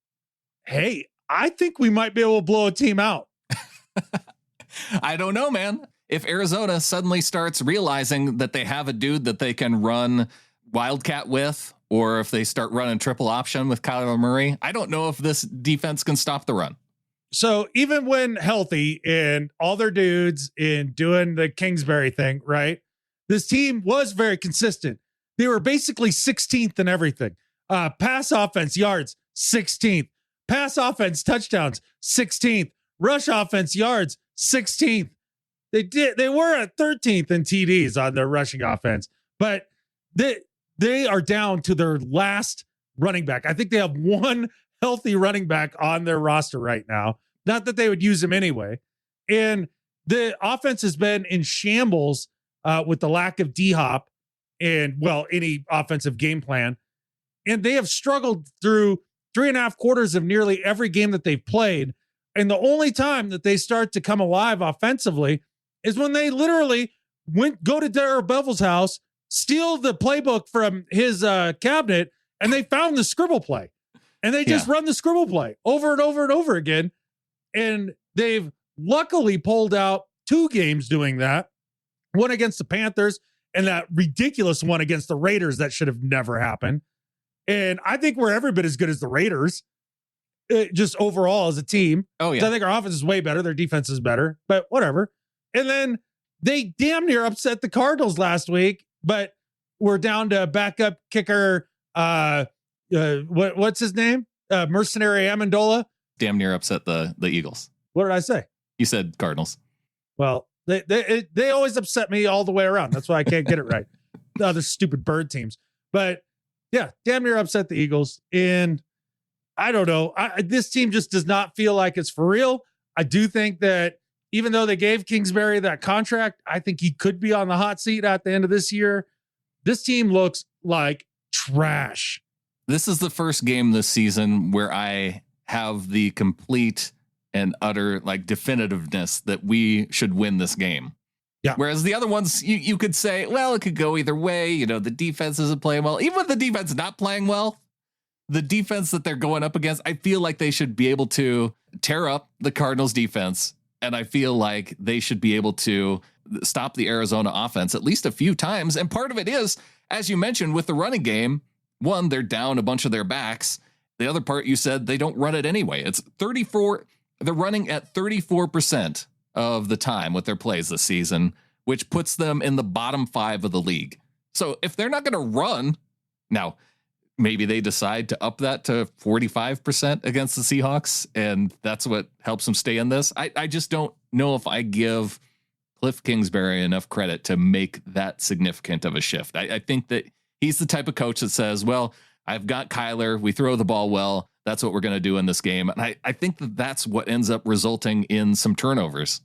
hey, I think we might be able to blow a team out. I don't know, man. If Arizona suddenly starts realizing that they have a dude that they can run Wildcat with, or if they start running triple option with Kyler Murray, I don't know if this defense can stop the run. So even when healthy and all their dudes in doing the Kingsbury thing, right? This team was very consistent. They were basically 16th in everything. Pass offense yards, 16th. Pass offense touchdowns, 16th. Rush offense yards, 16th. They were at 13th in TDs on their rushing offense, but they are down to their last running back. I think they have one healthy running back on their roster right now. Not that they would use him anyway. And the offense has been in shambles with the lack of D-Hop and, well, any offensive game plan. And they have struggled through 3.5 quarters of nearly every game that they've played. And the only time that they start to come alive offensively is when they literally go to Darrell Bevel's house, steal the playbook from his cabinet, and they found the scribble play. And they just run the scribble play over and over and over again. And they've luckily pulled out 2 games doing that. One against the Panthers and that ridiculous one against the Raiders that should have never happened. And I think we're every bit as good as the Raiders, just overall as a team. Oh, yeah. So I think our offense is way better. Their defense is better, but whatever. And then they damn near upset the Cardinals last week, but we're down to backup kicker. What's his name? Mercenary Amendola. Damn near upset the Eagles. What did I say? You said Cardinals. Well, they always upset me all the way around. That's why I can't get it right. The other stupid bird teams. But yeah, damn near upset the Eagles. And I don't know. This team just does not feel like it's for real. I do think that even though they gave Kingsbury that contract, I think he could be on the hot seat at the end of this year. This team looks like trash. This is the first game this season where I have the complete and utter definitiveness that we should win this game. Yeah. Whereas the other ones, you could say, well, it could go either way. The defense isn't playing well. Even with the defense not playing well, the defense that they're going up against, I feel like they should be able to tear up the Cardinals defense. And I feel like they should be able to stop the Arizona offense at least a few times. And part of it is, as you mentioned, with the running game, one, they're down a bunch of their backs. The other part, you said they don't run it anyway. It's 34. They're running at 34% of the time with their plays this season, which puts them in the bottom 5 of the league. So if they're not going to run, now maybe they decide to up that to 45% against the Seahawks, and that's what helps them stay in this. I just don't know if I give Cliff Kingsbury enough credit to make that significant of a shift. I think that he's the type of coach that says, well, I've got Kyler. We throw the ball well. That's what we're going to do in this game. And I think that that's what ends up resulting in some turnovers.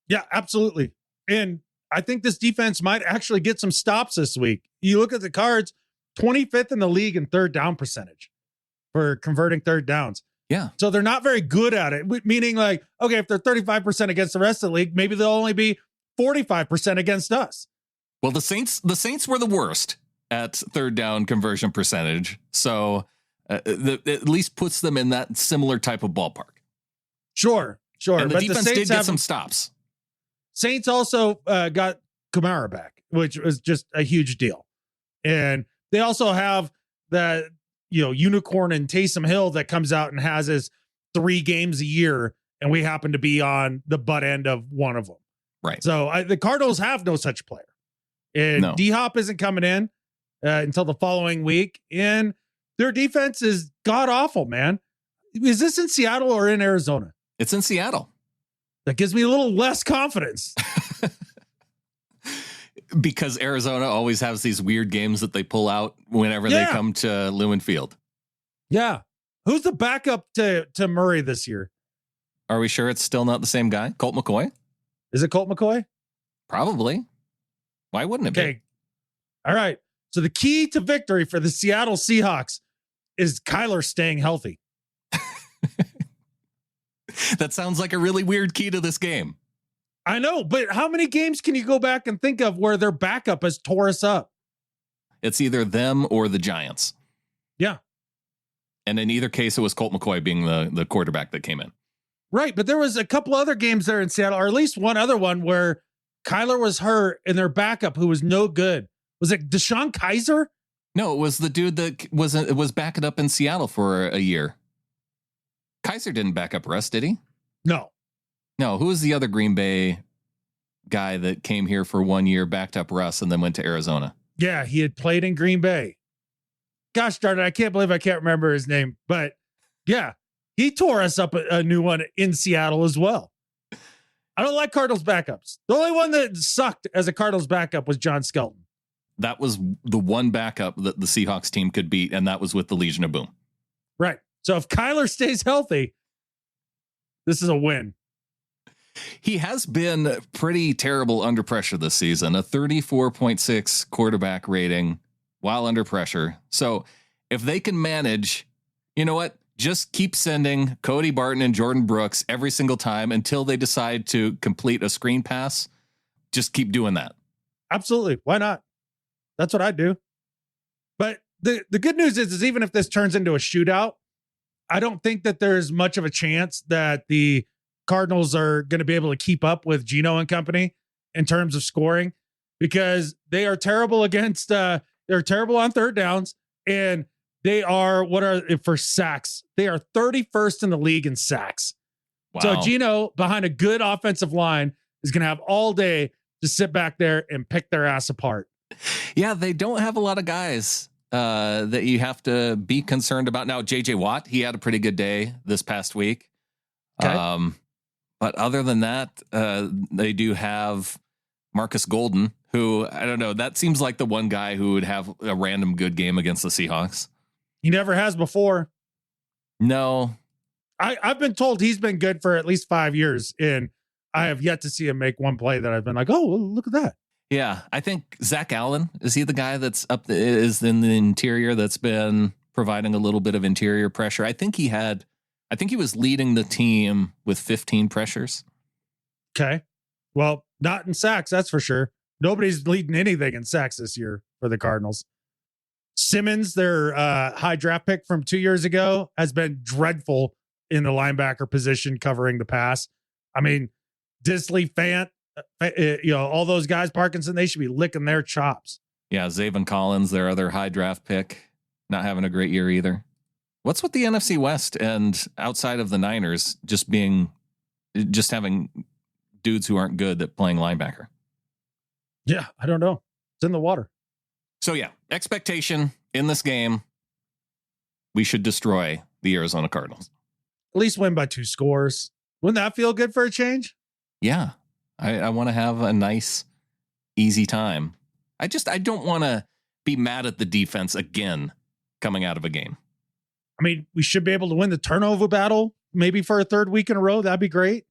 Yeah, absolutely. And I think this defense might actually get some stops this week. You look at the Cards, 25th in the league in third down percentage for converting third downs. Yeah. So they're not very good at it, meaning okay, if they're 35% against the rest of the league, maybe they'll only be 45% against us. Well, the Saints were the worst at third down conversion percentage. So at least puts them in that similar type of ballpark. Sure. And the defense did get some stops. Saints also got Kamara back, which was just a huge deal. And they also have that, unicorn and Taysom Hill that comes out and has his 3 games a year. And we happen to be on the butt end of one of them. Right. So the Cardinals have no such player. And D-Hop isn't coming in until the following week. And their defense is god awful, man. Is this in Seattle or in Arizona? It's in Seattle. That gives me a little less confidence. Because Arizona always has these weird games that they pull out whenever they come to Lumen Field. Yeah. Who's the backup to Murray this year? Are we sure it's still not the same guy? Colt McCoy? Is it Colt McCoy? Probably. Why wouldn't it be? All right. So the key to victory for the Seattle Seahawks is Kyler staying healthy. That sounds like a really weird key to this game. I know, but how many games can you go back and think of where their backup has tore us up? It's either them or the Giants. Yeah. And in either case, it was Colt McCoy being the quarterback that came in. Right. But there was a couple other games there in Seattle, or at least one other one where Kyler was hurt and their backup, who was no good. Was it Deshaun Kaiser? No, it was the dude that was backing up in Seattle for a year. Kaiser didn't back up Russ, did he? No. Who was the other Green Bay guy that came here for 1 year, backed up Russ, and then went to Arizona? Yeah, he had played in Green Bay. Gosh darn it, I can't believe I can't remember his name. But yeah, he tore us up a new one in Seattle as well. I don't like Cardinals backups. The only one that sucked as a Cardinals backup was John Skelton. That was the one backup that the Seahawks team could beat, and that was with the Legion of Boom. Right. So if Kyler stays healthy, this is a win. He has been pretty terrible under pressure this season, a 34.6 quarterback rating while under pressure. So if they can manage, you know what? Just keep sending Cody Barton and Jordan Brooks every single time until they decide to complete a screen pass. Just keep doing that. Absolutely. Why not? That's what I do. But the good news is even if this turns into a shootout, I don't think that there's much of a chance that the Cardinals are going to be able to keep up with Geno and company in terms of scoring, because they are terrible against, they're terrible on third downs, and they are, for sacks? They are 31st in the league in sacks. Wow. So Geno, behind a good offensive line, is going to have all day to sit back there and pick their ass apart. Yeah, they don't have a lot of guys that you have to be concerned about. Now, JJ Watt, he had a pretty good day this past week. Okay. But other than that, they do have Marcus Golden, who, I don't know, that seems like the one guy who would have a random good game against the Seahawks. He never has before. No. I've been told he's been good for at least 5 years, and I have yet to see him make one play that I've been like, oh, well, look at that. Yeah, I think Zach Allen, is he the guy that's is in the interior that's been providing a little bit of interior pressure? I think he was leading the team with 15 pressures. Okay. Well, not in sacks, that's for sure. Nobody's leading anything in sacks this year for the Cardinals. Simmons, their high draft pick from 2 years ago, has been dreadful in the linebacker position covering the pass. I mean, Disley, Fant, all those guys, Parkinson, they should be licking their chops. Yeah, Zaven Collins, their other high draft pick, not having a great year either. What's with the NFC West and outside of the Niners just having dudes who aren't good at playing linebacker? Yeah, I don't know. It's in the water. So yeah, expectation in this game, we should destroy the Arizona Cardinals. At least win by 2 scores. Wouldn't that feel good for a change? Yeah. I want to have a nice, easy time. I don't want to be mad at the defense again coming out of a game. I mean, we should be able to win the turnover battle maybe for a third week in a row. That'd be great.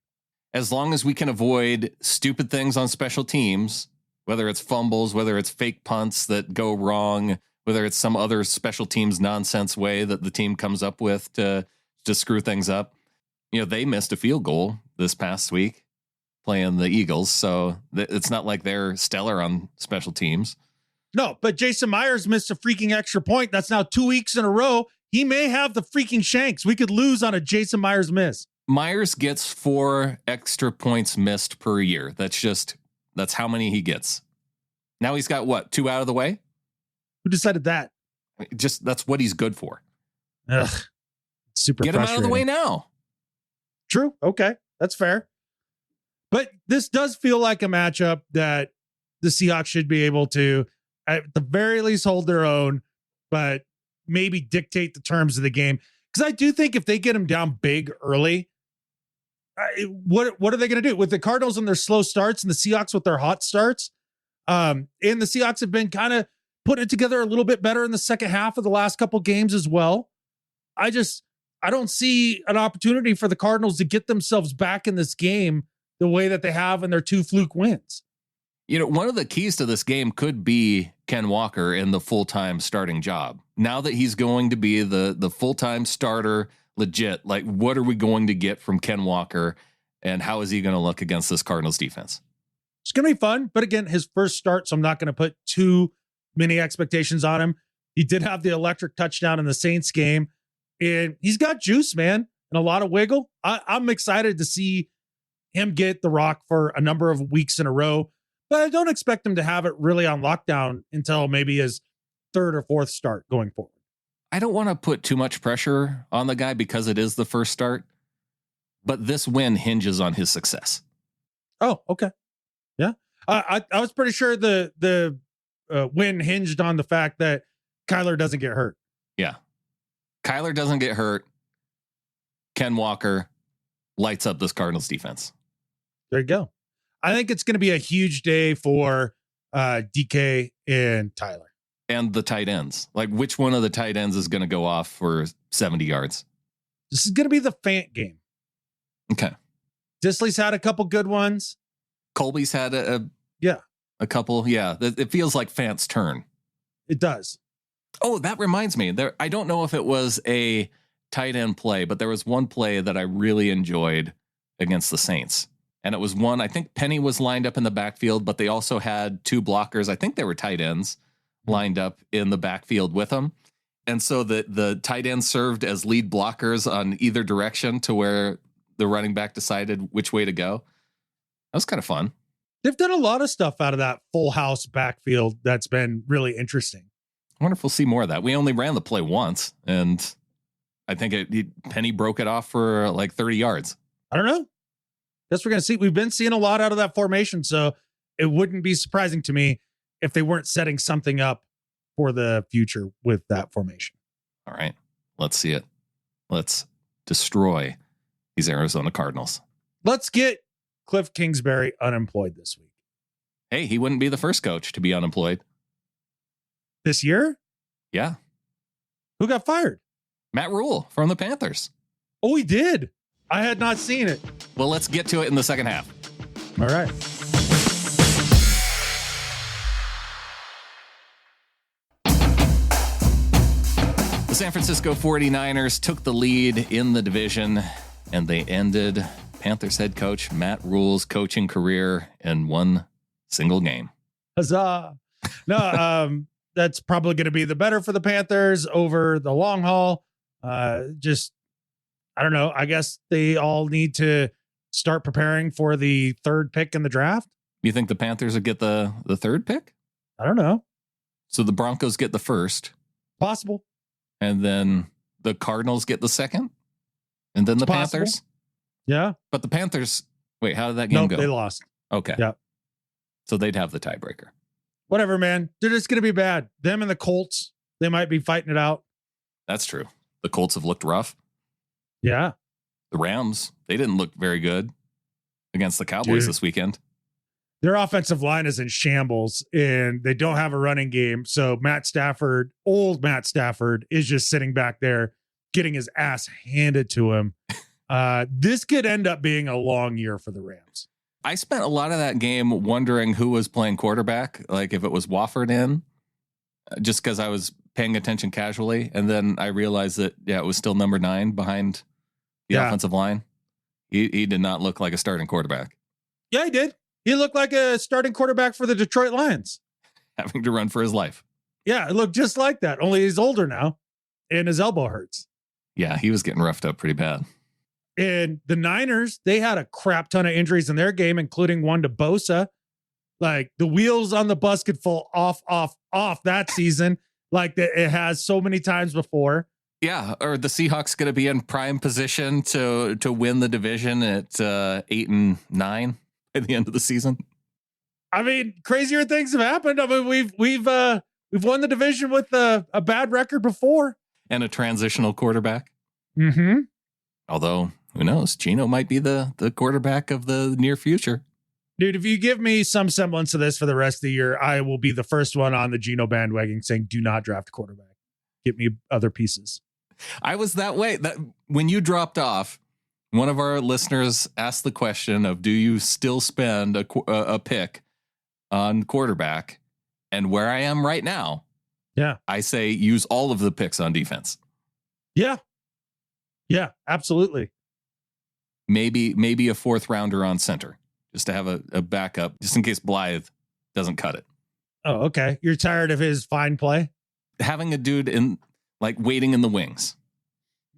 As long as we can avoid stupid things on special teams, whether it's fumbles, whether it's fake punts that go wrong, whether it's some other special teams nonsense way that the team comes up with to screw things up. They missed a field goal this past week playing the Eagles, so it's not like they're stellar on special teams. No, but Jason Myers missed a freaking extra point. That's now 2 weeks in a row. He may have the freaking shanks. We could lose on a Jason Myers miss. Myers gets 4 extra points missed per year. That's how many he gets. Now he's got what, 2 out of the way? Who decided that? That's what he's good for. Ugh. Super. Get him out of the way now. True. Okay. That's fair. But this does feel like a matchup that the Seahawks should be able to, at the very least, hold their own, but maybe dictate the terms of the game. Because I do think if they get them down big early, what are they going to do with the Cardinals and their slow starts and the Seahawks with their hot starts? And the Seahawks have been kind of putting it together a little bit better in the second half of the last couple games as well. I don't see an opportunity for the Cardinals to get themselves back in this game the way that they have in their 2 fluke wins. One of the keys to this game could be Ken Walker in the full-time starting job. Now that he's going to be the full-time starter, legit, like what are we going to get from Ken Walker and how is he going to look against this Cardinals defense? It's going to be fun, but again, his first start, so I'm not going to put too many expectations on him. He did have the electric touchdown in the Saints game, and he's got juice, man, and a lot of wiggle. I'm excited to see him get the rock for a number of weeks in a row, but I don't expect him to have it really on lockdown until maybe his 3rd or 4th start going forward. I don't want to put too much pressure on the guy because it is the first start, but this win hinges on his success. Oh, okay. Yeah. I was pretty sure the win hinged on the fact that Kyler doesn't get hurt. Yeah. Kyler doesn't get hurt. Ken Walker lights up this Cardinals defense. There you go. I think it's going to be a huge day for DK and Tyler. And the tight ends. Like, which one of the tight ends is going to go off for 70 yards? This is going to be the Fant game. Okay. Disley's had a couple good ones. Colby's had a couple. Yeah. It feels like Fant's turn. It does. Oh, that reminds me. I don't know if it was a tight end play, but there was one play that I really enjoyed against the Saints. And it was one, I think Penny was lined up in the backfield, but they also had two blockers. I think they were tight ends lined up in the backfield with them. And so the tight ends served as lead blockers on either direction to where the running back decided which way to go. That was kind of fun. They've done a lot of stuff out of that full house backfield that's been really interesting. I wonder if we'll see more of that. We only ran the play once, and I think Penny broke it off for like 30 yards. I don't know. Guess we're going to see. We've been seeing a lot out of that formation, so it wouldn't be surprising to me if they weren't setting something up for the future with that formation. All right, let's see it. Let's destroy these Arizona Cardinals. Let's get Cliff Kingsbury unemployed this week. Hey, he wouldn't be the first coach to be unemployed. This year? Yeah. Who got fired? Matt Rule from the Panthers. Oh, he did. I had not seen it. Well, let's get to it in the second half. All right. The San Francisco 49ers took the lead in the division, and they ended Panthers head coach Matt Rule's coaching career in one single game. Huzzah. No, that's probably going to be the better for the Panthers over the long haul. I don't know. I guess they all need to start preparing for the third pick in the draft. You think the Panthers would get the third pick? I don't know. So the Broncos get the first. Possible. And then the Cardinals get the second. And then the Panthers. Yeah. But the Panthers, wait, how did that game go? They lost. Okay. Yeah. So they'd have the tiebreaker. Whatever, man. They're just going to be bad. Them and the Colts, they might be fighting it out. That's true. The Colts have looked rough. Yeah. The Rams, they didn't look very good against the Cowboys this weekend. Their offensive line is in shambles and they don't have a running game. So old Matt Stafford is just sitting back there getting his ass handed to him. This could end up being a long year for the Rams. I spent a lot of that game wondering who was playing quarterback, like if it was Wofford in, just because I was paying attention casually. And then I realized that, it was still number 9 behind the offensive line. He did not look like a starting quarterback. Yeah, he did. He looked like a starting quarterback for the Detroit Lions. Having to run for his life. Yeah, it looked just like that. Only he's older now and his elbow hurts. Yeah, he was getting roughed up pretty bad. And the Niners, they had a crap ton of injuries in their game, including one to Bosa. Like the wheels on the bus could fall off that season, like it has so many times before. Yeah, or the Seahawks going to be in prime position to win the division at 8-9 at the end of the season. I mean, crazier things have happened. I mean, we've won the division with a bad record before, and a transitional quarterback. Mm-hmm. Although, who knows? Geno might be the quarterback of the near future. Dude, if you give me some semblance of this for the rest of the year, I will be the first one on the Geno bandwagon saying, do not draft a quarterback. Get me other pieces. I was that way. That when you dropped off, one of our listeners asked the question of, do you still spend a pick on quarterback? And where I am right now, I say use all of the picks on defense. Yeah, absolutely. Maybe a 4th rounder on center, just to have a backup, just in case Blythe doesn't cut it. Oh, okay. You're tired of his fine play? Having a dude in waiting in the wings,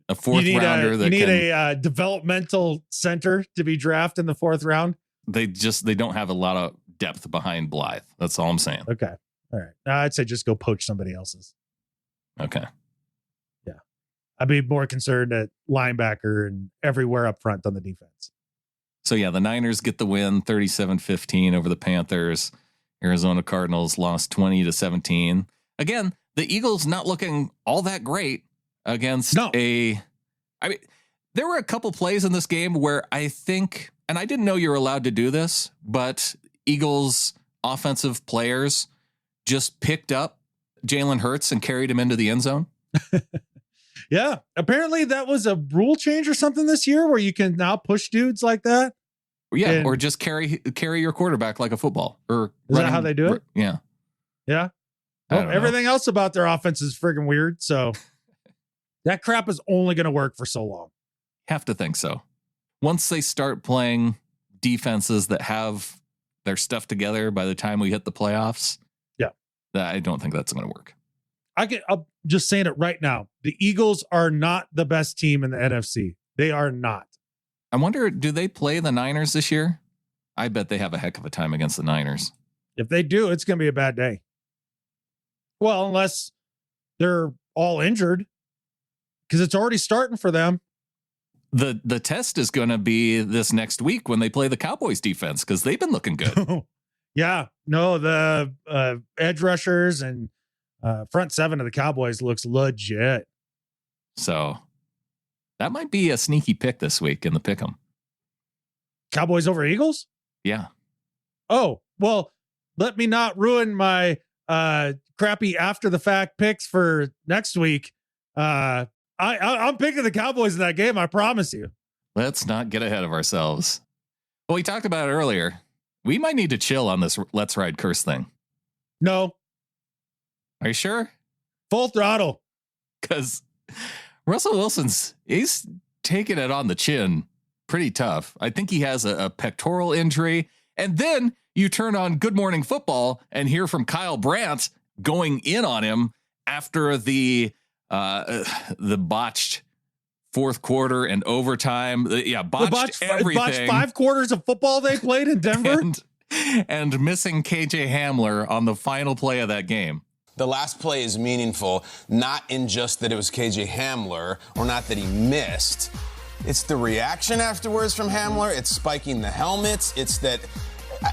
a 4th rounder you need a developmental center to be drafted in the 4th round. They don't have a lot of depth behind Blythe. That's all I'm saying. Okay. All right. I'd say just go poach somebody else's. Okay. Yeah. I'd be more concerned at linebacker and everywhere up front on the defense. So the Niners get the win 37-15 over the Panthers. Arizona Cardinals lost 20-17. Again, the Eagles not looking all that great against there were a couple plays in this game where I think, and I didn't know you're allowed to do this, but Eagles offensive players just picked up Jalen Hurts and carried him into the end zone. Yeah. Apparently that was a rule change or something this year where you can now push dudes like that. Yeah. Or just carry your quarterback like a football. Or is that how they do it? Yeah. Yeah. Well, everything else about their offense is friggin' weird. So That crap is only going to work for so long. Have to think so. Once they start playing defenses that have their stuff together by the time we hit the playoffs, I don't think that's going to work. I'm just saying it right now. The Eagles are not the best team in the NFC. They are not. I wonder, do they play the Niners this year? I bet they have a heck of a time against the Niners. If they do, it's going to be a bad day. Well, unless they're all injured, because it's already starting for them. The test is going to be this next week when they play the Cowboys defense, because they've been looking good. Yeah, no, the edge rushers and front seven of the Cowboys looks legit. So that might be a sneaky pick this week in the pick'em. Cowboys over Eagles? Yeah. Oh, well, let me not ruin my crappy after the fact picks for next week. I'm picking the Cowboys in that game. I promise you. Let's not get ahead of ourselves. Well, we talked about it earlier. We might need to chill on this Let's Ride Curse thing. No. Are you sure? Full throttle. Because Russell he's taking it on the chin pretty tough. I think he has a pectoral injury. And then you turn on Good Morning Football and hear from Kyle Brandt going in on him after the botched fourth quarter and overtime. Botched everything. Botched 5 quarters of football they played in Denver. and missing KJ Hamler on the final play of that game. The last play is meaningful, not in just that it was KJ Hamler or not that he missed. It's the reaction afterwards from Hamler. It's spiking the helmets. It's that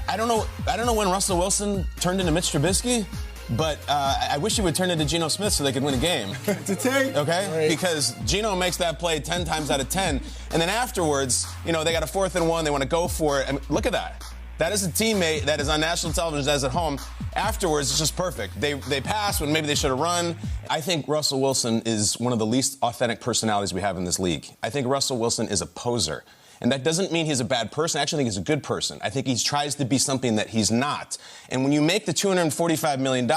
I don't know when Russell Wilson turned into Mitch Trubisky, but I wish he would turn into Geno Smith so they could win a game. To take. Okay? Right. Because Geno makes that play 10 times out of 10. And then afterwards, they got a 4th and 1. They want to go for it. I mean, look at that. That is a teammate that is on national television, that is at home. Afterwards, it's just perfect. They pass when maybe they should have run. I think Russell Wilson is one of the least authentic personalities we have in this league. I think Russell Wilson is a poser. And that doesn't mean he's a bad person. I actually think he's a good person. I think he tries to be something that he's not. And when you make the $245 million,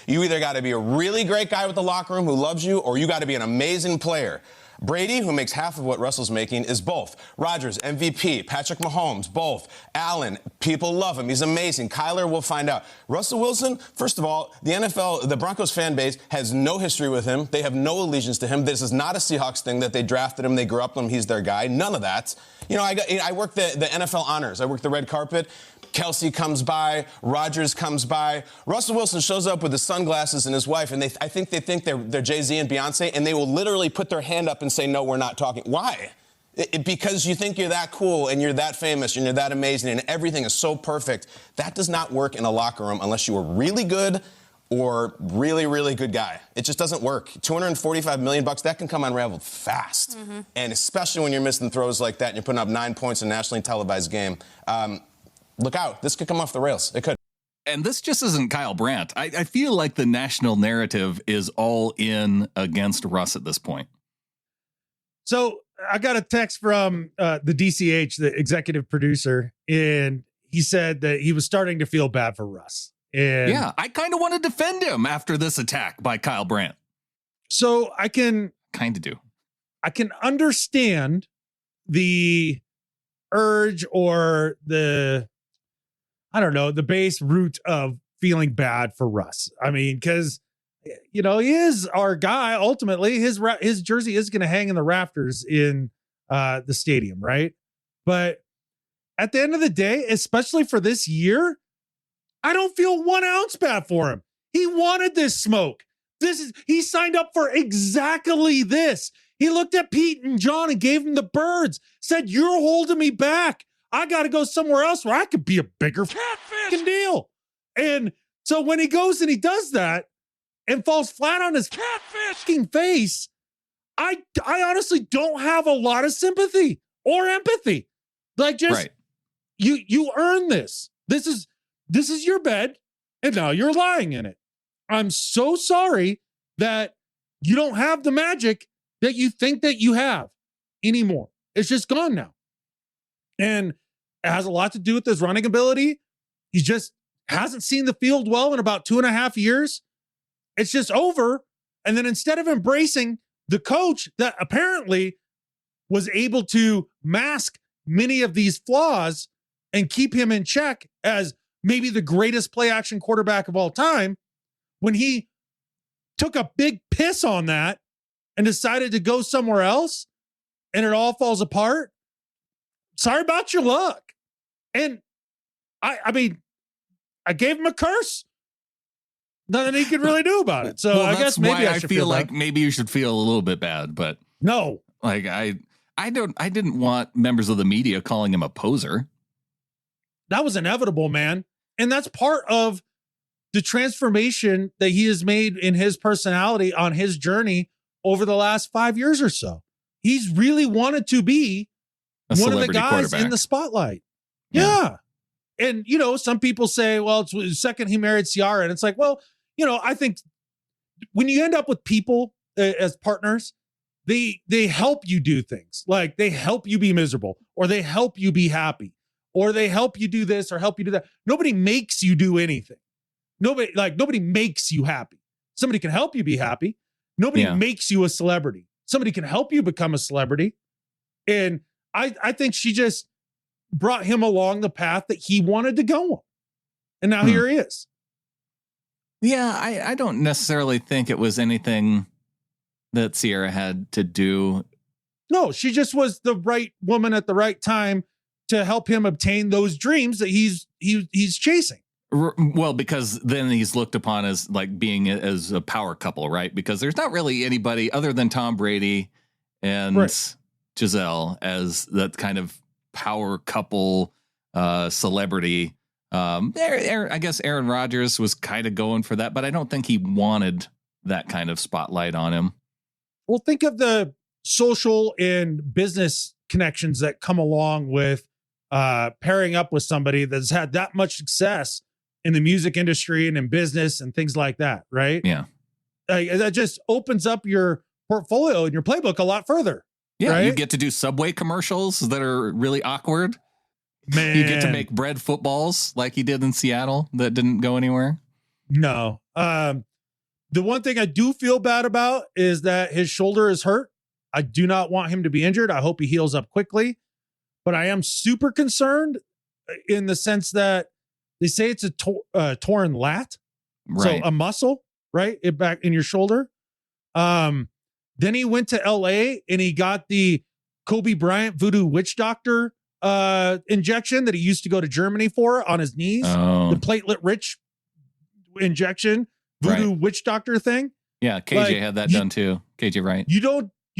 you either got to be a really great guy with the locker room who loves you, or you got to be an amazing player. Brady, who makes half of what Russell's making, is both. Rodgers, MVP. Patrick Mahomes, both. Allen, people love him. He's amazing. Kyler, we'll find out. Russell Wilson, first of all, the NFL, the Broncos fan base has no history with him. They have no allegiance to him. This is not a Seahawks thing that they drafted him. They grew up with him. He's their guy. None of that. I work the NFL honors. I work the red carpet. Kelsey comes by, Rodgers comes by. Russell Wilson shows up with his sunglasses and his wife, and I think they're Jay-Z and Beyonce, and they will literally put their hand up and say, no, we're not talking. Why? Because you think you're that cool and you're that famous and you're that amazing and everything is so perfect. That does not work in a locker room unless you are really good or really, really good guy. It just doesn't work. $245 million, that can come unraveled fast. Mm-hmm. And especially when you're missing throws like that and you're putting up 9 points in a nationally televised game. Look out. This could come off the rails. It could. And this just isn't Kyle Brandt. I feel like the national narrative is all in against Russ at this point. So I got a text from the DCH, the executive producer, and he said that he was starting to feel bad for Russ. And yeah, I kind of want to defend him after this attack by Kyle Brandt. So I can understand the urge or the base root of feeling bad for Russ. I mean, because, he is our guy. Ultimately, his jersey is going to hang in the rafters in the stadium, right? But at the end of the day, especially for this year, I don't feel 1 ounce bad for him. He wanted this smoke. He signed up for exactly this. He looked at Pete and John and gave him the birds, said, you're holding me back. I got to go somewhere else where I could be a bigger fucking deal. And so when he goes and he does that and falls flat on his catfishing face, I honestly don't have a lot of sympathy or empathy. Like, just right. You earn this. This is your bed, and now you're lying in it. I'm so sorry that you don't have the magic that you think that you have anymore. It's just gone now. And it has a lot to do with his running ability. He just hasn't seen the field well in about 2.5 years. It's just over. And then instead of embracing the coach that apparently was able to mask many of these flaws and keep him in check as maybe the greatest play action quarterback of all time, when he took a big piss on that and decided to go somewhere else and it all falls apart. Sorry about your luck. And I mean, I gave him a curse. Nothing he could really do about it. So I guess maybe I should feel like bad. maybe you should feel a little bit bad, but No, like I didn't want members of the media calling him a poser. that was inevitable, man. And that's part of the transformation that he has made in his personality on his journey over the last 5 years or so. He's really wanted to be one of the guys in the spotlight. Yeah. And, you know, some people say, well, it's the second he married Ciara. And it's like, well, you know, I think when you end up with people as partners, they help you do things. Like they help you be miserable, or they help you be happy, or they help you do this or help you do that. Nobody makes you do anything. Nobody makes you happy. Somebody can help you be happy. Nobody makes you a celebrity. Somebody can help you become a celebrity. And I think she just brought him along the path that he wanted to go on. And now here he is. Yeah, I don't necessarily think it was anything that Ciara had to do. No, she just was the right woman at the right time to help him obtain those dreams that he's chasing. Well, because then he's looked upon as like being as a power couple, right? Because there's not really anybody other than Tom Brady and Giselle as that kind of power couple celebrity. I guess Aaron Rodgers was kind of going for that, but I don't think he wanted that kind of spotlight on him. Well, think of the social and business connections that come along with pairing up with somebody that's had that much success in the music industry and in business and things like that, right? Yeah. That just opens up your portfolio and your playbook a lot further. Yeah, right? You get to do Subway commercials that are really awkward. Man. You get to make bread footballs like he did in Seattle that didn't go anywhere. No. The one thing I do feel bad about is that his shoulder is hurt. I do not want him to be injured. I hope he heals up quickly. But I am super concerned in the sense that they say it's a torn lat. Right. So a muscle, right? Back in your shoulder. Then he went to LA and he got the Kobe Bryant voodoo witch doctor injection that he used to go to Germany for on his knees. The platelet rich injection, voodoo witch doctor thing. Yeah, KJ had that done too. KJ Wright. You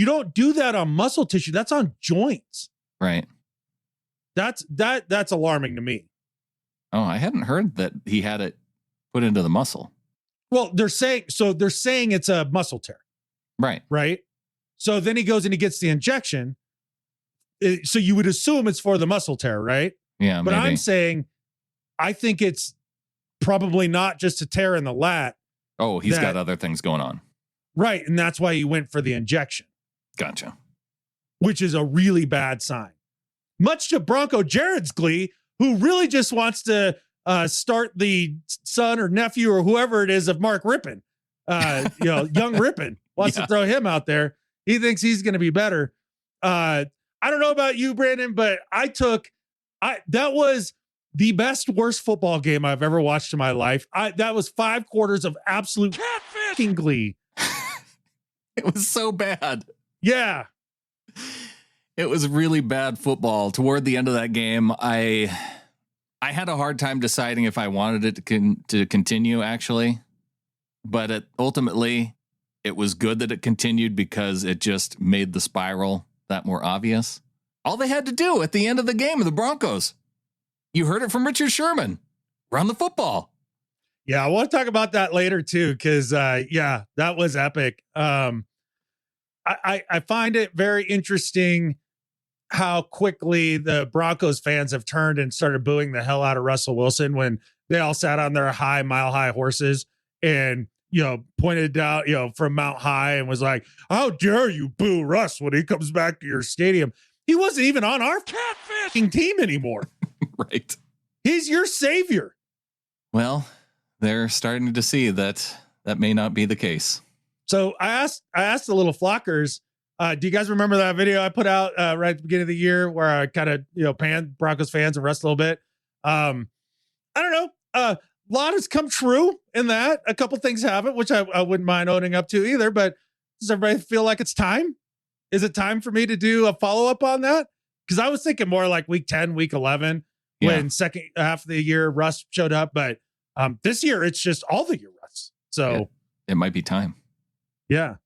don't do that on muscle tissue. That's on joints. Right. That's alarming to me. Oh, I hadn't heard that he had it put into the muscle. Well, they're saying it's a muscle tear. Right. Right. So then he goes and he gets the injection. So you would assume it's for the muscle tear, right? Yeah. But maybe. I'm saying, I think it's probably not just a tear in the lat. Oh, he's got other things going on. Right. And that's why he went for the injection. Gotcha. Which is a really bad sign. Much to Bronco Jared's glee, who really just wants to start the son or nephew or whoever it is of Mark Rippon. Young Rippon wants to throw him out there. He thinks he's going to be better. I don't know about you, Brandon, but that was the best, worst football game I've ever watched in my life. That was 5 quarters of absolute catfishing glee. It was so bad. Yeah. It was really bad football. Toward the end of that game, I had a hard time deciding if I wanted it to continue, actually. But ultimately, it was good that it continued because it just made the spiral that more obvious. All they had to do at the end of the game of the Broncos, you heard it from Richard Sherman, run the football. Yeah, I want to talk about that later too, because that was epic. I find it very interesting how quickly the Broncos fans have turned and started booing the hell out of Russell Wilson when they all sat on their mile-high horses and, pointed out, from Mount High and was like, how dare you boo Russ when he comes back to your stadium? He wasn't even on our catfishing team anymore. Right. He's your savior. Well, they're starting to see that may not be the case. So I asked the little flockers, do you guys remember that video I put out right at the beginning of the year where I kind of, panned Broncos fans and rest a little bit? I don't know. A lot has come true in that. A couple things haven't, which I wouldn't mind owning up to either. But does everybody feel like it's time? Is it time for me to do a follow-up on that? Because I was thinking more like week 10, week 11, when second half of the year Russ showed up. But this year, it's just all the year Russ. So it might be time. Yeah.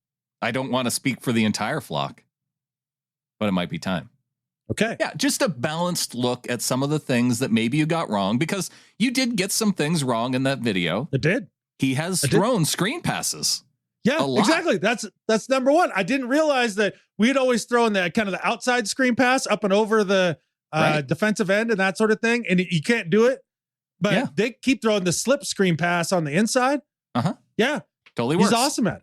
I don't want to speak for the entire flock, but it might be time. Okay. Yeah, just a balanced look at some of the things that maybe you got wrong, because you did get some things wrong in that video. It did. He has thrown screen passes. Yeah, exactly. That's number one. I didn't realize that we'd always thrown that kind of the outside screen pass up and over the defensive end and that sort of thing. And you can't do it, but they keep throwing the slip screen pass on the inside. Uh-huh. Yeah. Totally works. He's awesome at it.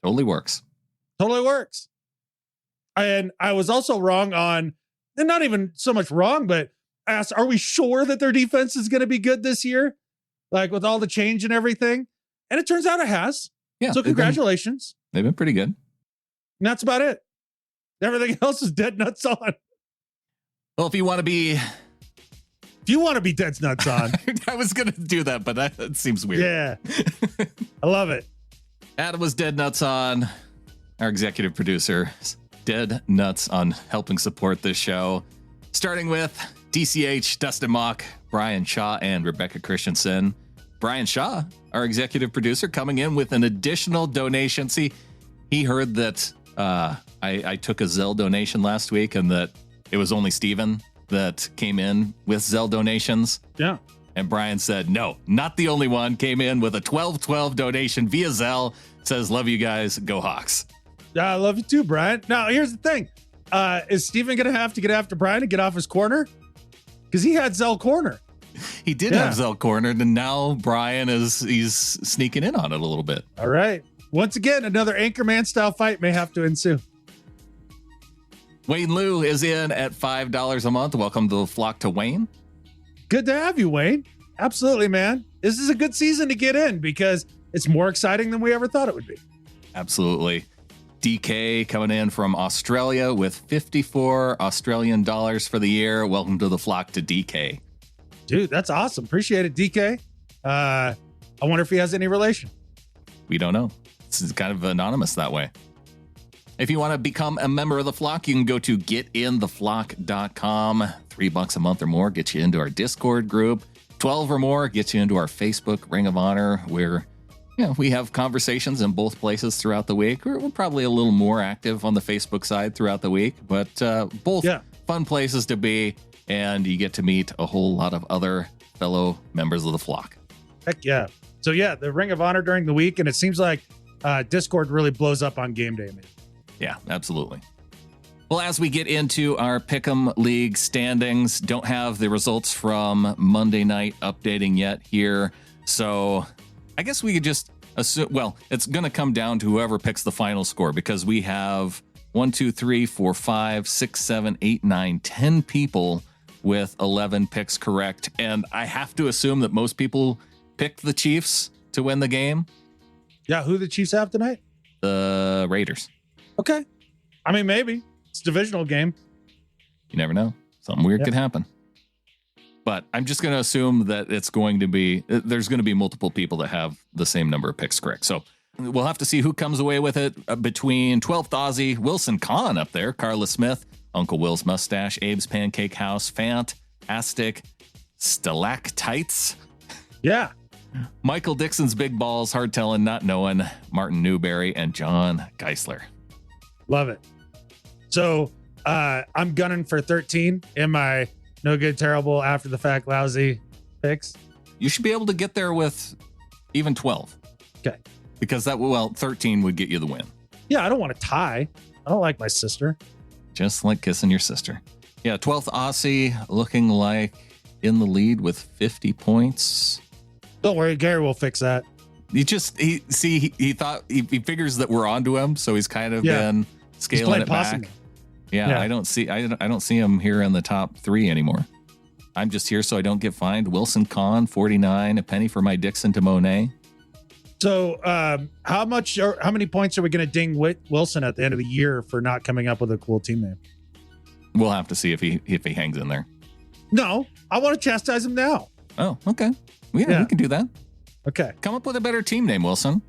Totally works. Totally works. And I was also wrong on, and not even so much wrong, but I asked, are we sure that their defense is going to be good this year? Like with all the change and everything? And it turns out it has. Yeah. So congratulations. They've been pretty good. And that's about it. Everything else is dead nuts on. Well, if you want to be dead nuts on. I was going to do that, but that seems weird. Yeah. I love it. Adam was dead nuts on. Our executive producer, dead nuts on helping support this show. Starting with DCH, Dustin Mock, Brian Shaw, and Rebecca Christensen. Brian Shaw, our executive producer, coming in with an additional donation. See, he heard that I took a Zelle donation last week and that it was only Steven that came in with Zelle donations. Yeah. And Brian said, no, not the only one. Came in with a 1212 donation via Zelle. Says, love you guys. Go Hawks. I love you too, Brian. Now, here's the thing. Is Steven going to have to get after Brian and get off his corner? Because he had Zelle Corner. He did have Zelle cornered, and now Brian he's sneaking in on it a little bit. All right. Once again, another Anchorman style fight may have to ensue. Wayne Liu is in at $5 a month. Welcome to the flock to Wayne. Good to have you, Wayne. Absolutely, man. This is a good season to get in because it's more exciting than we ever thought it would be. Absolutely. DK coming in from Australia with 54 Australian dollars for the year. Welcome to the flock to DK. Dude, that's awesome. Appreciate it, DK. I wonder if he has any relation. We don't know. It's kind of anonymous that way. If you want to become a member of the flock, you can go to getintheflock.com. $3 a month or more gets you into our Discord group. 12 or more gets you into our Facebook Ring of Honor, where we have conversations in both places throughout the week. We're probably a little more active on the Facebook side throughout the week, but both fun places to be. And you get to meet a whole lot of other fellow members of the flock. Heck yeah. So the Ring of Honor during the week, and it seems like Discord really blows up on game day, man. Yeah, absolutely. Well, as we get into our Pick'em League standings, don't have the results from Monday night updating yet here. So I guess we could just assume, it's going to come down to whoever picks the final score, because we have 1, 2, 3, 4, 5, 6, 7, 8, 9, 10 people with 11 picks correct. And I have to assume that most people picked the Chiefs to win the game. Yeah, who the Chiefs have tonight? The Raiders. Okay. I mean, maybe. It's a divisional game. You never know. Something weird could happen. But I'm just going to assume that there's going to be multiple people that have the same number of picks correct. So we'll have to see who comes away with it between 12th Aussie, Wilson Kahn up there, Carla Smith, Uncle Will's Mustache, Abe's Pancake House, Fant, Aztec, Stalactites. Yeah. Michael Dixon's Big Balls, Hard Telling, Not Knowing, Martin Newberry, and John Geisler. Love it. So I'm gunning for 13 in my no good, terrible, after the fact, lousy picks. You should be able to get there with even 12. Okay. Because 13 would get you the win. Yeah, I don't want to tie. I don't like my sister. Just like kissing your sister. Yeah, 12th Aussie looking like in the lead with 50 points. Don't worry, Gary will fix that. He thought he figures that we're onto him, so he's kind of been scaling it back. Yeah, I don't see him here in the top 3 anymore. I'm just here so I don't get fined. Wilson Kahn, 49, a penny for my Dixon to Monet. So, how many points are we going to ding Wilson at the end of the year for not coming up with a cool team name? We'll have to see if he hangs in there. No, I want to chastise him now. Oh, okay. Yeah, we can do that. Okay. Come up with a better team name, Wilson.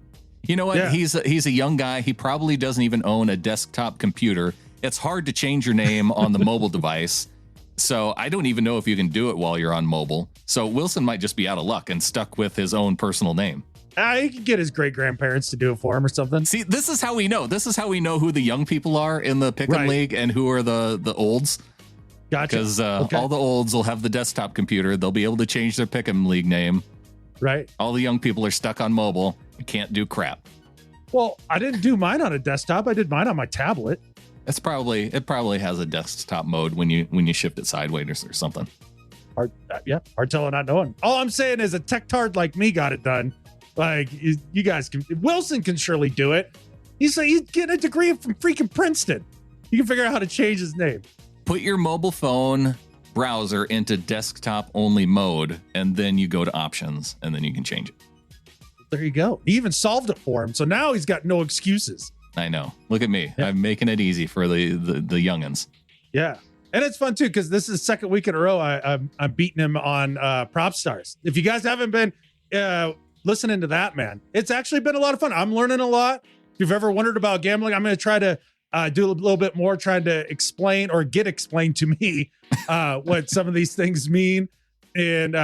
You know what? Yeah. He's a young guy. He probably doesn't even own a desktop computer. It's hard to change your name on the mobile device. So I don't even know if you can do it while you're on mobile. So Wilson might just be out of luck and stuck with his own personal name. He could get his great grandparents to do it for him or something. See, this is how we know. This is how we know who the young people are in the Pick'em League and who are the olds. Gotcha. Because all the olds will have the desktop computer. They'll be able to change their Pick'em League name. Right. All the young people are stuck on mobile. You can't do crap. Well, I didn't do mine on a desktop. I did mine on my tablet. It probably has a desktop mode when you shift it sideways or something. Hard telling, not knowing. All I'm saying is a tech-tard like me got it done. Like you guys can. Wilson can surely do it. He's getting a degree from freaking Princeton. You can figure out how to change his name. Put your mobile phone browser into desktop only mode, and then you go to options, and then you can change it. There you go. He even solved it for him. So now he's got no excuses. I know. Look at me. Yeah. I'm making it easy for the youngins. Yeah. And it's fun too, because this is the second week in a row I'm beating him on Prop Stars. If you guys haven't been listening to that, man, it's actually been a lot of fun. I'm learning a lot. If you've ever wondered about gambling, I'm going to try to do a little bit more, trying to explain or get explained to me what some of these things mean. And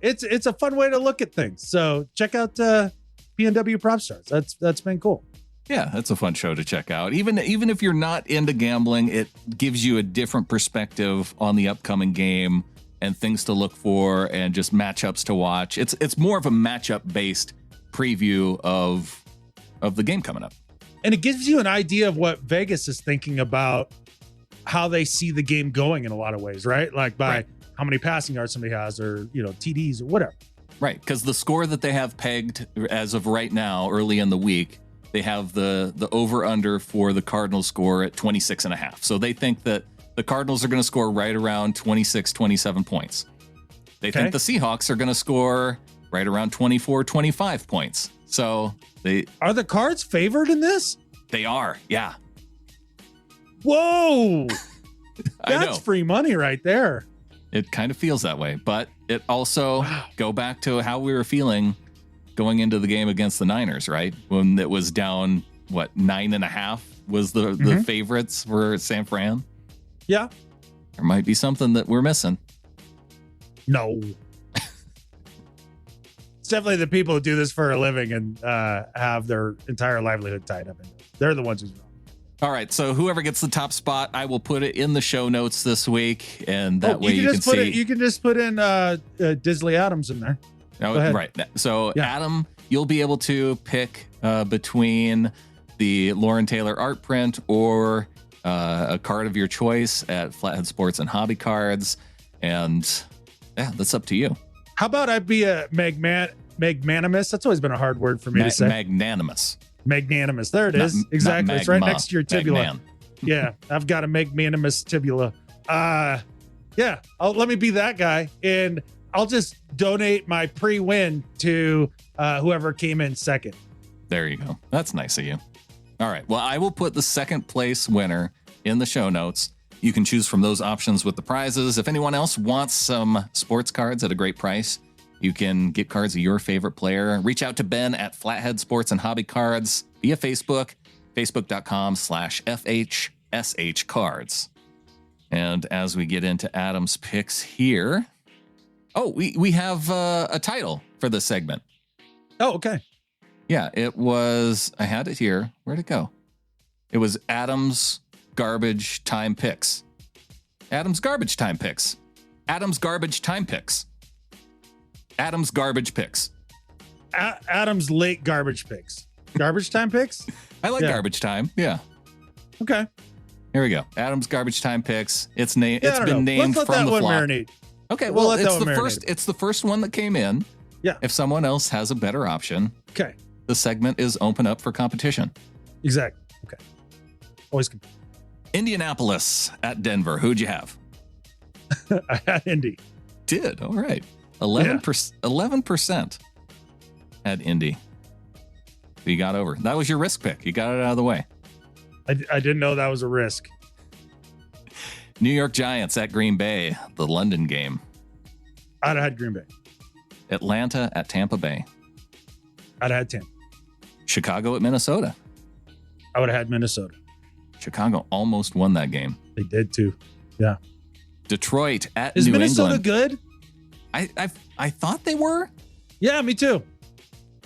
it's a fun way to look at things. So check out PNW Prop Stars. That's been cool. Yeah, that's a fun show to check out. Even if you're not into gambling, it gives you a different perspective on the upcoming game and things to look for and just matchups to watch. It's more of a matchup based preview of the game coming up. And it gives you an idea of what Vegas is thinking about how they see the game going in a lot of ways, right? Like by how many passing yards somebody has, or TDs or whatever. Right, because the score that they have pegged as of right now, early in the week, they have the over-under for the Cardinals score at 26.5. So they think that the Cardinals are going to score right around 26, 27 points. They think the Seahawks are going to score right around 24, 25 points. So Are the Cards favored in this? They are, yeah. Whoa! I know. That's free money right there. It kind of feels that way, but it also go back to how we were feeling going into the game against the Niners, right? When it was down, 9.5 was the favorites for San Fran. Yeah. There might be something that we're missing. No. It's definitely the people who do this for a living and have their entire livelihood tied up in it. They're the ones who's wrong. All right, so whoever gets the top spot, I will put it in the show notes this week, and that way you can see. You can just put in Disley Adams in there. Oh, right. So, Adam, you'll be able to pick between the Lauren Taylor art print or a card of your choice at Flathead Sports and Hobby Cards. And yeah, that's up to you. How about I be a magnanimous? That's always been a hard word for me to say. Magnanimous. Magnanimous. There it is. Exactly. It's right next to your tibula. Magnan. Yeah, I've got a magnanimous tibula. Let me be that guy, and I'll just donate my pre-win to whoever came in second. There you go. That's nice of you. All right. Well, I will put the second place winner in the show notes. You can choose from those options with the prizes. If anyone else wants some sports cards at a great price, you can get cards of your favorite player. Reach out to Ben at Flathead Sports and Hobby Cards via Facebook, facebook.com/FHSH cards. And as we get into Adam's picks here, we have a title for this segment. Oh, okay. Yeah, it was, I had it here. Where'd it go? It was Adam's Garbage Time Picks. Adam's Garbage Time Picks. Adam's Garbage Time Picks. Adam's Garbage Picks. Adam's late garbage picks. Garbage time picks? I like garbage time. Yeah. Okay. Here we go. Adam's Garbage Time Picks. It's been named Let's from the let that one flock. marinate. Okay, We'll well, let that one it's the first one that came in. Yeah. If someone else has a better option, Okay. the segment is open up for competition. Exactly. Okay. Always good. Indianapolis at Denver. Who'd you have? I had Indy. Did. All right. 11% at Indy. You got over. That was your risk pick. You got it out of the way. I didn't know that was a risk. New York Giants at Green Bay, the London game. I'd have had Green Bay. Atlanta at Tampa Bay. I'd have had Tampa. Chicago at Minnesota. I would have had Minnesota. Chicago almost won that game. They did too. Yeah. Detroit at Is New Minnesota England. good? I thought they were. Yeah, me too.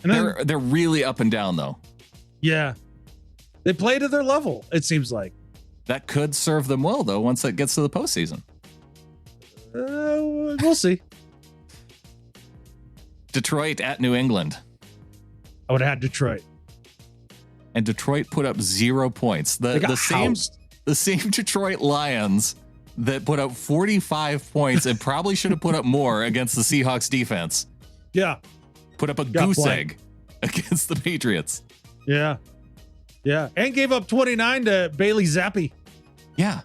And then, They're really up and down though. yeah. They play to their level, it seems like. That could serve them well though once it gets to the postseason. We'll see. Detroit at New England. I would have had Detroit. And Detroit put up 0 points. The same Detroit Lions that put up 45 points and probably should have put up more against the Seahawks defense. Yeah. Put up a goose egg against the Patriots. Yeah. Yeah. And gave up 29 to Bailey Zappi. Yeah.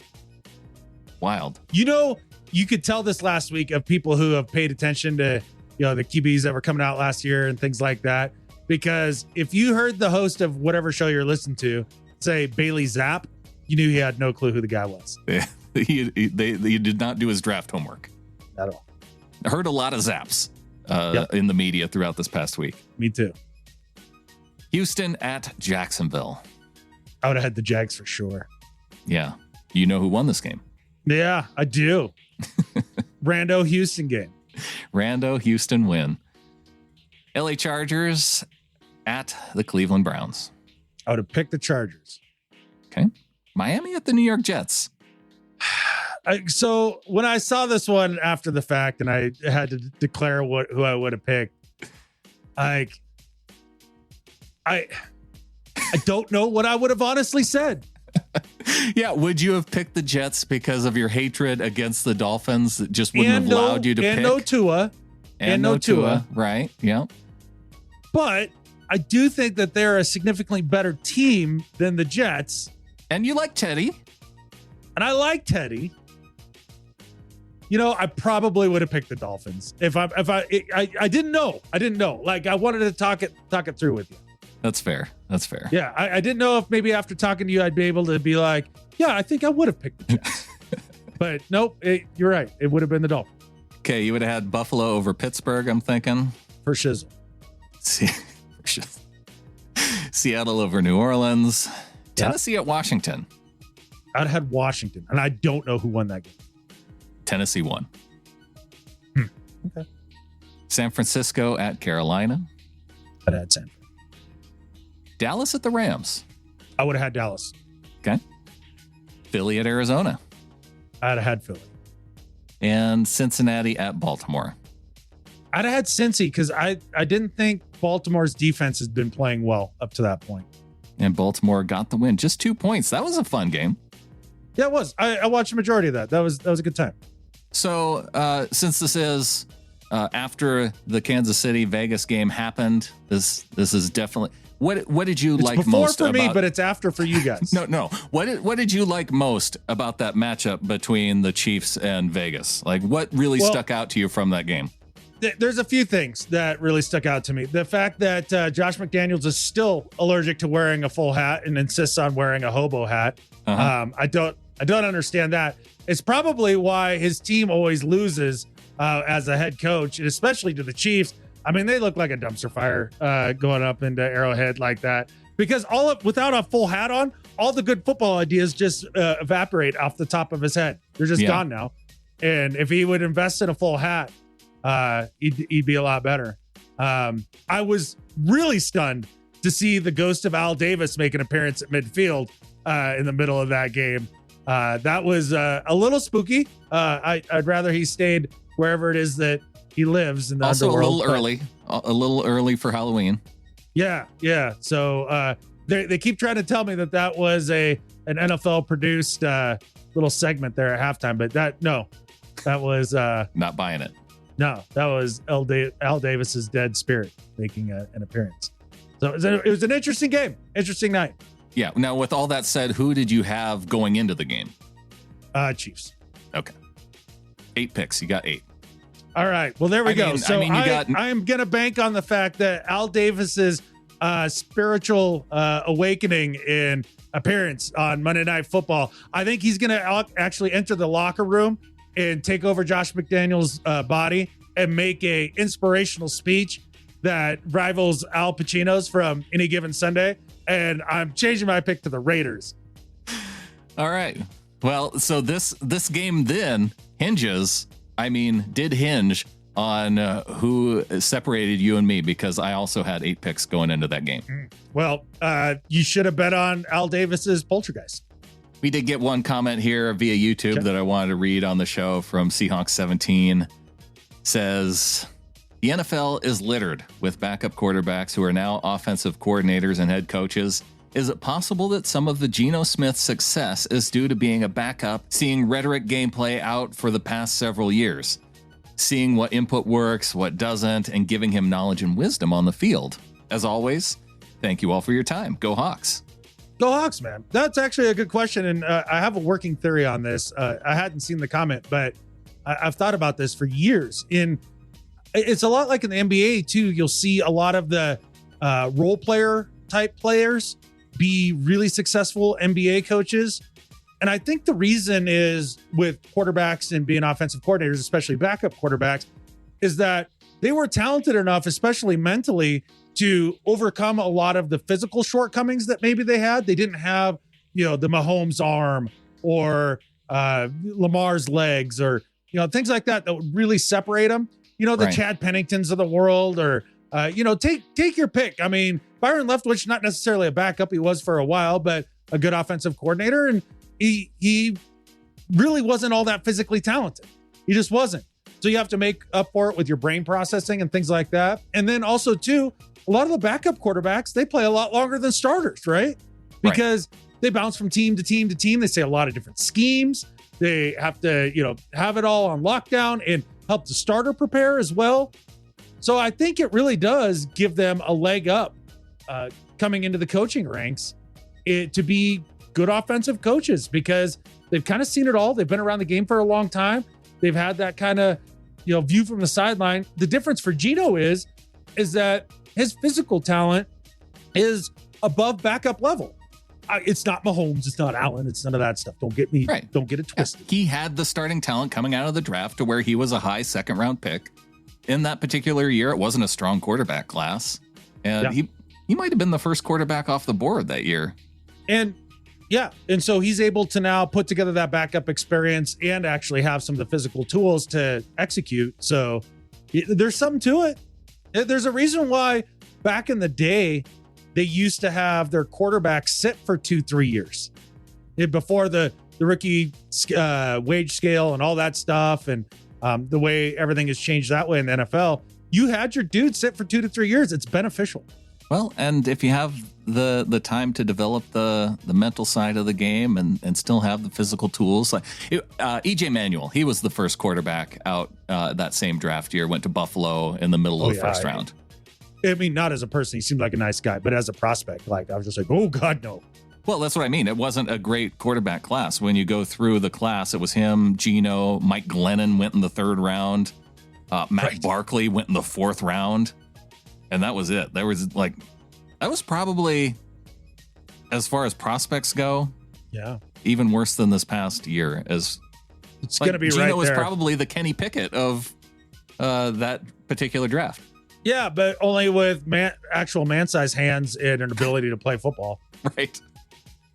Wild. You know, you could tell this last week of people who have paid attention to, the QBs that were coming out last year and things like that. Because if you heard the host of whatever show you're listening to say Bailey Zapp, you knew he had no clue who the guy was. Yeah. He did not do his draft homework. At all. I heard a lot of Zaps in the media throughout this past week. Me too. Houston at Jacksonville. I would have had the Jags for sure. Yeah. You know who won this game? Yeah, I do. Rando Houston game. Rando Houston win. LA Chargers at the Cleveland Browns. I would have picked the Chargers. Okay. Miami at the New York Jets. So when I saw this one after the fact and I had to declare who I would have picked, I don't know what I would have honestly said. Yeah, would you have picked the Jets because of your hatred against the Dolphins that just wouldn't have allowed you to pick? No Tua. And no Tua. Right, yeah. But I do think that they're a significantly better team than the Jets. And you like Teddy. And I like Teddy. I probably would have picked the Dolphins if I didn't know. I didn't know. Like I wanted to talk it through with you. That's fair. Yeah, I didn't know if maybe after talking to you, I'd be able to be like, yeah, I think I would have picked the Jets. But nope, you're right. It would have been the Dolphins. Okay, you would have had Buffalo over Pittsburgh, I'm thinking. For shizzle. Seattle over New Orleans. Tennessee at Washington. I'd have had Washington, and I don't know who won that game. Tennessee won. Okay. San Francisco at Carolina. I'd have had San Francisco. Dallas at the Rams. I would have had Dallas. Okay. Philly at Arizona. I'd have had Philly. And Cincinnati at Baltimore. I'd have had Cincy because I didn't think Baltimore's defense has been playing well up to that point. And Baltimore got the win. Just 2 points. That was a fun game. Yeah, it was. I watched the majority of that. That was a good time. So since this is after the Kansas City Vegas game happened, this is definitely what did you like most? Before for me, but it's after for you guys. No. What did you like most about that matchup between the Chiefs and Vegas? Like what really stuck out to you from that game? There's a few things that really stuck out to me. The fact that Josh McDaniels is still allergic to wearing a full hat and insists on wearing a hobo hat. Uh-huh. I don't understand that. It's probably why his team always loses as a head coach, and especially to the Chiefs. I mean, they look like a dumpster fire going up into Arrowhead like that because without a full hat on, all the good football ideas just evaporate off the top of his head. They're just gone now. And if he would invest in a full hat, he'd be a lot better. I was really stunned to see the ghost of Al Davis make an appearance at midfield in the middle of that game. That was a little spooky. I'd rather he stayed wherever it is that he lives in the also underworld. a little early for Halloween. Yeah. So they keep trying to tell me that was an NFL produced little segment there at halftime, but that was not buying it. No, that was Al Davis's dead spirit making an appearance. So it was an interesting game, interesting night. Yeah. Now, with all that said, who did you have going into the game? Chiefs. Okay. 8 picks. You got 8. All right. Well, there we go. So I mean, I'm going to bank on the fact that Al Davis's spiritual awakening in appearance on Monday Night Football. I think he's going to actually enter the locker room and take over Josh McDaniels' body and make a inspirational speech that rivals Al Pacino's from Any Given Sunday. And I'm changing my pick to the Raiders. All right. Well, so this game then did hinge on who separated you and me, because I also had 8 picks going into that game. Well, you should have bet on Al Davis's Poltergeist. We did get one comment here via YouTube that I wanted to read on the show from Seahawks 17. Says, the NFL is littered with backup quarterbacks who are now offensive coordinators and head coaches. Is it possible that some of the Geno Smith success is due to being a backup, seeing rhetoric gameplay out for the past several years, seeing what input works, what doesn't, and giving him knowledge and wisdom on the field? As always, thank you all for your time. Go Hawks. Go Hawks, man. That's actually a good question. And I have a working theory on this. I hadn't seen the comment, but I've thought about this for years. It's a lot like in the NBA too. You'll see a lot of the role player type players be really successful NBA coaches. And I think the reason is with quarterbacks and being offensive coordinators, especially backup quarterbacks, is that they were talented enough, especially mentally, to overcome a lot of the physical shortcomings that maybe they had. They didn't have, the Mahomes arm or Lamar's legs or, things like that would really separate them. The right. Chad Penningtons of the world, or, take your pick. I mean, Byron Leftwich, not necessarily a backup. He was for a while, but a good offensive coordinator. And he really wasn't all that physically talented. He just wasn't. So you have to make up for it with your brain processing and things like that. And then also too, a lot of the backup quarterbacks, they play a lot longer than starters, right? Because they bounce from team to team to team. They say a lot of different schemes. They have to, have it all on lockdown and help the starter prepare as well. So I think it really does give them a leg up coming into the coaching ranks to be good offensive coaches, because they've kind of seen it all. They've been around the game for a long time. They've had that kind of, view from the sideline. The difference for Geno is that his physical talent is above backup level. It's not Mahomes. It's not Allen. It's none of that stuff. Don't get it twisted. He had the starting talent coming out of the draft to where he was a high second round pick. In that particular year, it wasn't a strong quarterback class. And he might have been the first quarterback off the board that year. And so he's able to now put together that backup experience and actually have some of the physical tools to execute. So there's something to it. There's a reason why back in the day, they used to have their quarterbacks sit for 2-3 years before the rookie wage scale and all that stuff. And the way everything has changed that way in the NFL, you had your dude sit for 2 to 3 years. It's beneficial. Well, and if you have the time to develop the mental side of the game and still have the physical tools, like EJ Manuel, he was the first quarterback out that same draft year, went to Buffalo in the middle of the first round. I mean, not as a person, he seemed like a nice guy, but as a prospect, I was just like, oh God, no. Well, that's what I mean. It wasn't a great quarterback class. When you go through the class, it was him, Geno, Mike Glennon went in the 3rd round. Matt Barkley went in the 4th round. And that was it. That was probably, as far as prospects go, even worse than this past year. It's going to be Geno was probably the Kenny Pickett of that particular draft. Yeah, but only with actual man-sized hands and an ability to play football. Right.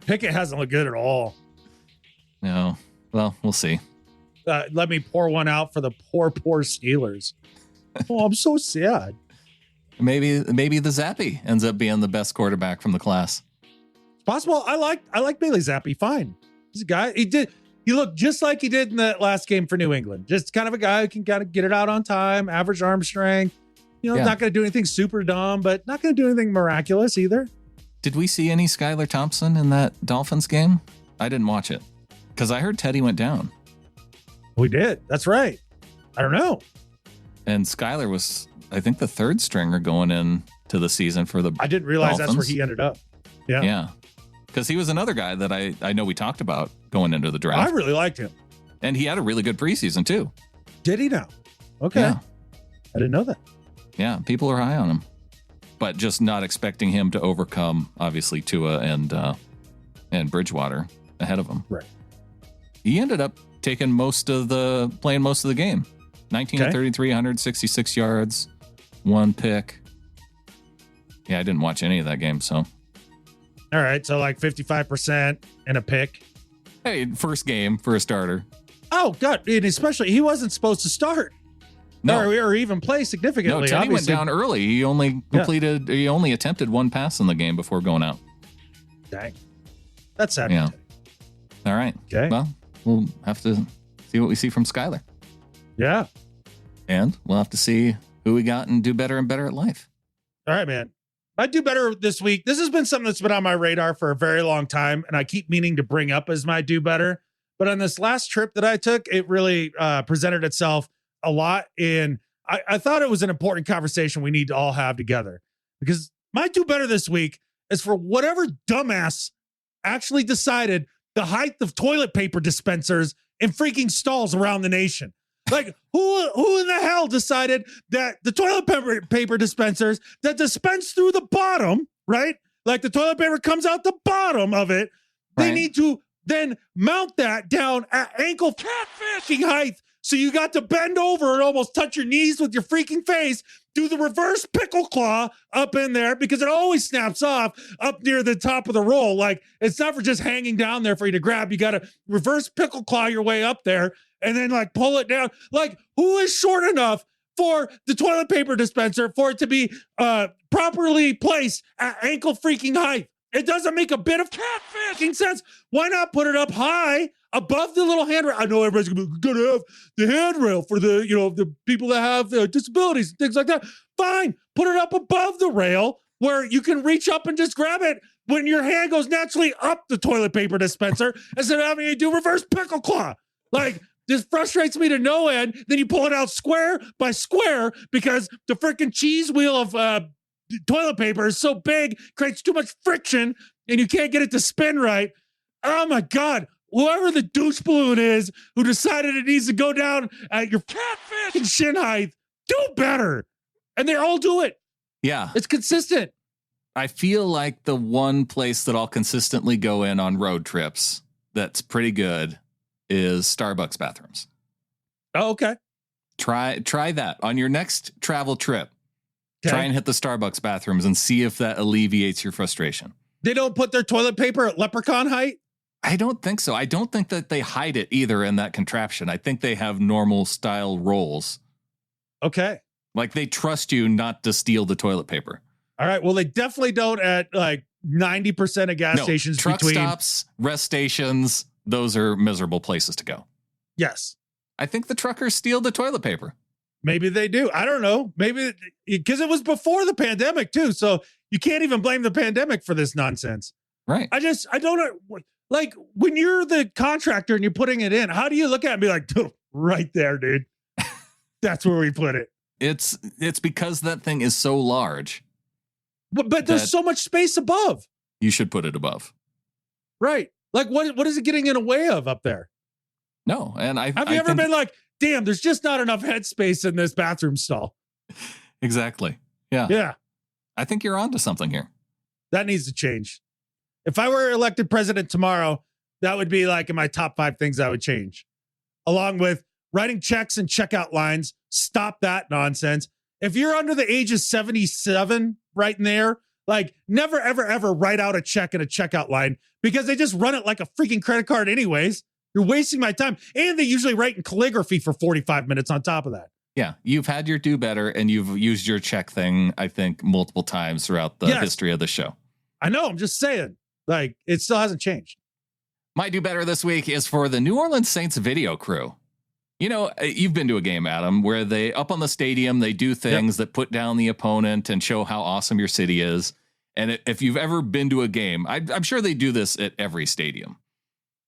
Pickett hasn't looked good at all. No. Well, we'll see. Let me pour one out for the poor Steelers. Oh, I'm so sad. Maybe the Zappe ends up being the best quarterback from the class. It's possible. I like Bailey Zappe. Fine. He's a guy. He looked just like he did in the last game for New England. Just kind of a guy who can kind of get it out on time, average arm strength. Not going to do anything super dumb, but not going to do anything miraculous either. Did we see any Skylar Thompson in that Dolphins game? I didn't watch it because I heard Teddy went down. We did. That's right. I don't know. And Skylar was, I think, the 3rd stringer going into the season for the I didn't realize Dolphins. That's where he ended up. Yeah. Yeah. Because he was another guy that I know we talked about going into the draft. I really liked him. And he had a really good preseason, too. Did he now? Okay. Yeah. I didn't know that. Yeah. People are high on him. but just not expecting him to overcome, obviously, Tua and Bridgewater ahead of him. Right. He ended up taking playing most of the game. 19 to 33, 166 yards, 1 pick. Yeah, I didn't watch any of that game, so. All right, so like 55% and a pick. Hey, first game for a starter. Oh, God, and especially he wasn't supposed to start. No. Or even play significantly. No, Teddy went down early. He only attempted 1 pass in the game before going out. Dang. That's sad. Yeah. All right. Okay. Well, we'll have to see what we see from Skyler. Yeah. And we'll have to see who we got and do better and better at life. All right, man. I do better this week. This has been something that's been on my radar for a very long time, and I keep meaning to bring up as my do better. But on this last trip that I took, it really presented itself a lot. And I thought it was an important conversation we need to all have together, because my do better this week is for whatever dumbass actually decided the height of toilet paper dispensers in freaking stalls around the nation. Like, who in the hell decided that the toilet paper dispensers that dispense through the bottom, right? Like the toilet paper comes out the bottom of it. They need to then mount that down at ankle catfishing height. So you got to bend over and almost touch your knees with your freaking face, do the reverse pickle claw up in there, because it always snaps off up near the top of the roll. Like, it's not for just hanging down there for you to grab. You got to reverse pickle claw your way up there and then like pull it down. Like, who is short enough for the toilet paper dispenser for it to be properly placed at ankle freaking height? It doesn't make a bit of catfishing sense. Why not put it up high above the little handrail? I know everybody's going to have the handrail for the, the people that have disabilities and things like that. Fine. Put it up above the rail where you can reach up and just grab it when your hand goes naturally up the toilet paper dispenser instead of having you do reverse pickle claw. Like, this frustrates me to no end. Then you pull it out square by square because the freaking cheese wheel of toilet paper is so big, creates too much friction, and you can't get it to spin right. Oh my God. Whoever the douche balloon is who decided it needs to go down at your catfish and shin height, do better. And they all do it. Yeah. It's consistent. I feel like the one place that I'll consistently go in on road trips that's pretty good is Starbucks bathrooms. Oh, okay. Try that on your next travel trip. Okay. Try and hit the Starbucks bathrooms and see if that alleviates your frustration. They don't put their toilet paper at leprechaun height? I don't think so. I don't think that they hide it either in that contraption. I think they have normal style rolls. Okay. Like, they trust you not to steal the toilet paper. All right. Well, they definitely don't at like 90% of gas stations. Truck stops, rest stations, those are miserable places to go. Yes. I think the truckers steal the toilet paper. Maybe they do. I don't know. Maybe because it was before the pandemic too. So you can't even blame the pandemic for this nonsense. Right. I don't know. Like, when you're the contractor and you're putting it in, how do you look at it and be like, right there, dude? That's where we put it. It's because that thing is so large. But there's so much space above. You should put it above. Right. Like, what is it getting in the way of up there? No. And have you ever been like, damn, there's just not enough headspace in this bathroom stall? Exactly. Yeah. Yeah. I think you're onto something here. That needs to change. If I were elected president tomorrow, that would be like in my top 5 things I would change. Along with writing checks and checkout lines. Stop that nonsense. If you're under the age of 77 right in there, like, never, ever, ever write out a check in a checkout line, because they just run it like a freaking credit card anyways. You're wasting my time. And they usually write in calligraphy for 45 minutes on top of that. Yeah. You've had your do better and you've used your check thing, I think, multiple times throughout the history of the show. I know. I'm just saying, like, it still hasn't changed. My do better this week is for the New Orleans Saints video crew. You know, you've been to a game, Adam, where they up on the stadium, they do things that put down the opponent and show how awesome your city is. And if you've ever been to a game, I'm sure they do this at every stadium.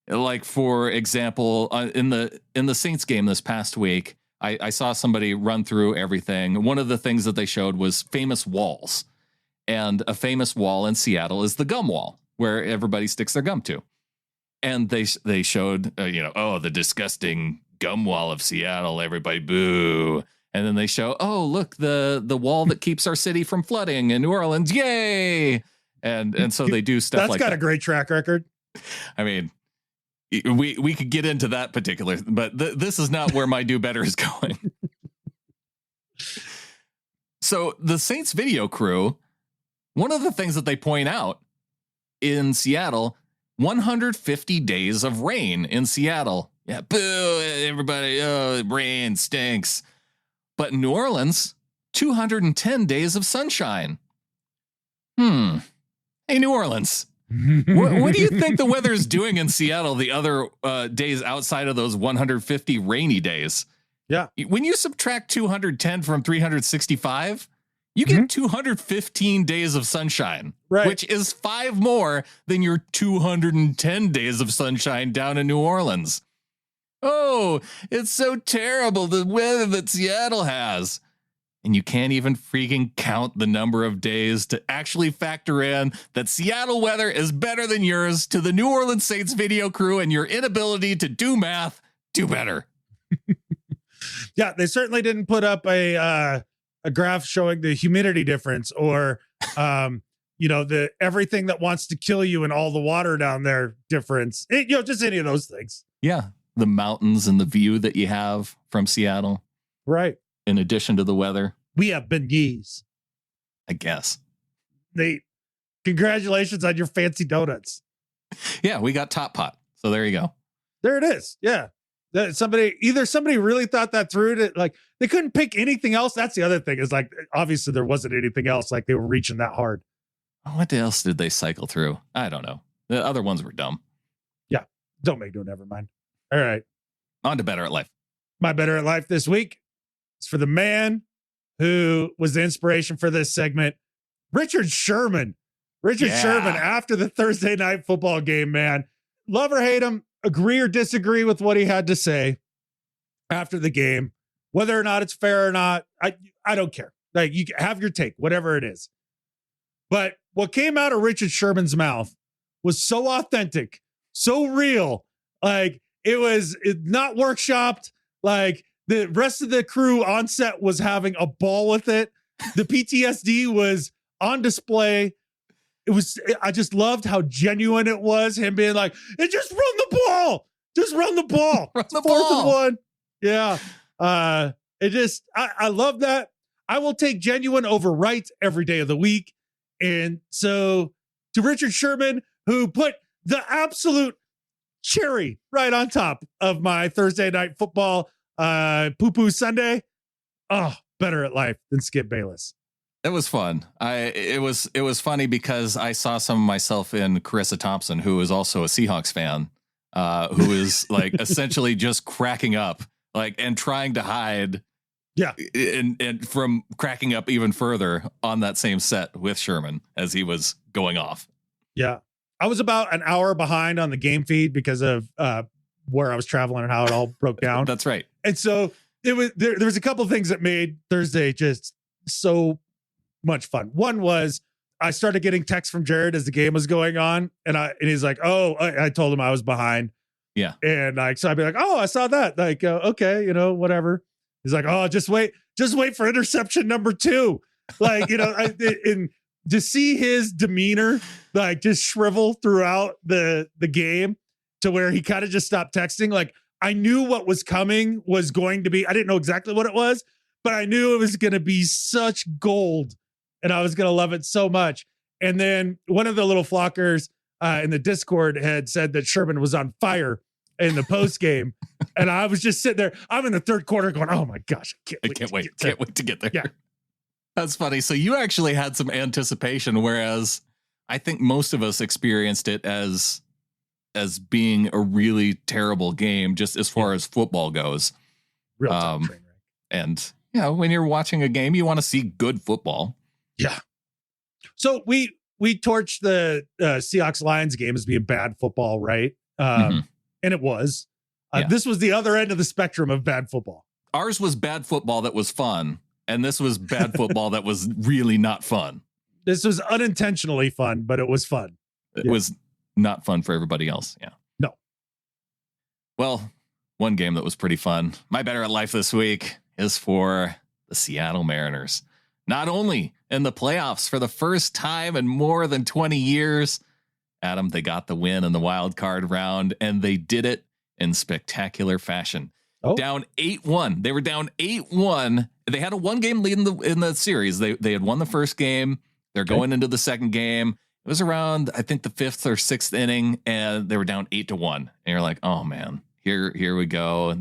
Like, for example, in the Saints game this past week, I saw somebody run through everything. One of the things that they showed was famous walls. And a famous wall in Seattle is the gum wall, where everybody sticks their gum to. And they showed, the disgusting gum wall of Seattle, everybody boo. And then they show, oh, look, the wall that keeps our city from flooding in New Orleans. Yay. And so they do stuff like that. That's got a great track record. I mean, we could get into that particular, but this is not where my do better is going. So the Saints video crew, one of the things that they point out in Seattle, 150 days of rain in Seattle. Yeah, boo, everybody, oh, rain stinks. But in New Orleans, 210 days of sunshine. Hey, New Orleans, what do you think the weather is doing in Seattle the other days outside of those 150 rainy days? Yeah. When you subtract 210 from 365, you get 215 days of sunshine, right, which is 5 more than your 210 days of sunshine down in New Orleans. Oh, it's so terrible, the weather that Seattle has. And you can't even freaking count the number of days to actually factor in that Seattle weather is better than yours to the New Orleans Saints video crew and your inability to do math, do better. Yeah, they certainly didn't put up a graph showing the humidity difference or, the everything that wants to kill you and all the water down there difference. Just any of those things. Yeah, the mountains and the view that you have from Seattle. Right. In addition to the weather. We have beignets. I guess. Nate, congratulations on your fancy donuts. Yeah, we got Top Pot. So there you go. There it is. Yeah. Somebody really thought that through. They couldn't pick anything else. That's the other thing is obviously there wasn't anything else. Like they were reaching that hard. What else did they cycle through? I don't know. The other ones were dumb. Yeah. Don't make no, never mind. All right. On to Better at Life. My Better at Life this week is for the man who was the inspiration for this segment, Richard Sherman. Sherman, after the Thursday night football game, man. Love or hate him, agree or disagree with what he had to say after the game, whether or not it's fair or not, I don't care. Like, you have your take, whatever it is. But what came out of Richard Sherman's mouth was so authentic, so real. Like, it's not workshopped. Like, the rest of the crew on set was having a ball with it. The PTSD was on display. I just loved how genuine it was. Him being like, "And just run the ball. Just run the ball. Run the 4th ball. and 1." Yeah. I love that. I will take genuine over right every day of the week. And so to Richard Sherman, who put the absolute cherry right on top of my Thursday night football poo-poo Sunday. Oh, better at life than Skip Bayless. It was fun. It was funny because I saw some of myself in Carissa Thompson, who is also a Seahawks fan, who is like essentially just cracking up, like, and trying to hide. Yeah. And from cracking up even further on that same set with Sherman as he was going off. Yeah. I was about an hour behind on the game feed because of where I was traveling and how it all broke down. That's right. And so there was a couple of things that made Thursday just so much fun. One was I started getting texts from Jared as the game was going on, and he's like, "Oh," I told him I was behind. Yeah. And so I'd be like, "Oh, I saw that." Like, okay, whatever. He's like, "Oh, just wait for interception number 2." Like, and to see his demeanor like just shrivel throughout the game to where he kind of just stopped texting. Like, I knew what was coming was going to be, I didn't know exactly what it was, but I knew it was going to be such gold and I was going to love it so much. And then one of the little flockers in the Discord had said that Sherman was on fire in the post game. And I was just sitting there. I'm in the third quarter going, "Oh my gosh, I can't wait to get there." Yeah. That's funny. So you actually had some anticipation, whereas I think most of us experienced it as being a really terrible game, just as far as football goes. Real tough train wreck. And when you're watching a game, you want to see good football. Yeah. So we torched the Seahawks Lions game as being bad football, right? And it was. This was the other end of the spectrum of bad football. Ours was bad football that was fun, and this was bad football that was really not fun. This was unintentionally fun, but it was fun. It was not fun for everybody else. Yeah. No. Well, one game that was pretty fun. My Better at Life this week is for the Seattle Mariners. Not only in the playoffs for the first time in more than 20 years, Adam, they got the win in the wild card round, and they did it in spectacular fashion. Down 8-1. They were down 8-1. They had a 1-game lead in the series. They had won the first game. They're going into the second game. It was around, I think, the 5th or 6th inning, and they were down 8-1. And you're like, oh man, here we go.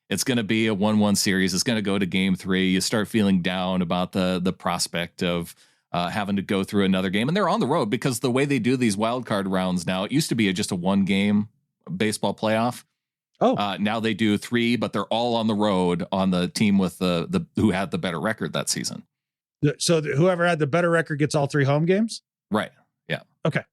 It's going to be a 1-1 series. It's going to go to game 3. You start feeling down about the prospect of having to go through another game. And they're on the road because the way they do these wild card rounds now, it used to be just a 1-game baseball playoff. Now they do 3, but they're all on the road on the team with the who had the better record that season. So whoever had the better record gets all 3 home games? Right. Yeah. Okay.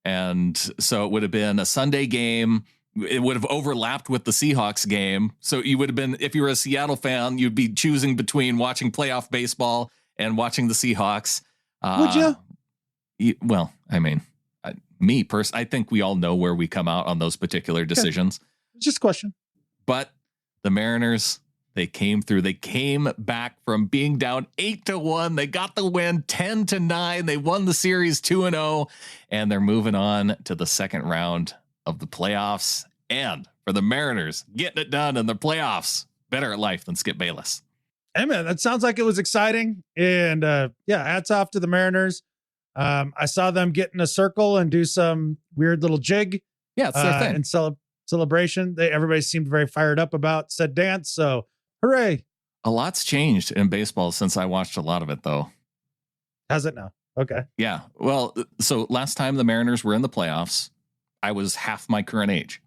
And so it would have been a Sunday game. It would have overlapped with the Seahawks game. So you would have been, if you were a Seattle fan, you'd be choosing between watching playoff baseball and watching the Seahawks. Would you? Well, I mean, I think we all know where we come out on those particular decisions. Okay. Just a question. But the Mariners, they came through. They came back from being down 8-1. They got the win 10-9. They won the series 2-0, and they're moving on to the second round of the playoffs. And for the Mariners, getting it done in the playoffs, better at life than Skip Bayless. Hey man, that sounds like it was exciting. And hats off to the Mariners. I saw them get in a circle and do some weird little jig. Yeah, it's their thing. And celebration. Everybody seemed very fired up about said dance. So hooray. A lot's changed in baseball since I watched a lot of it, though. Has it now? Okay. Yeah. Well, so last time the Mariners were in the playoffs, I was half my current age.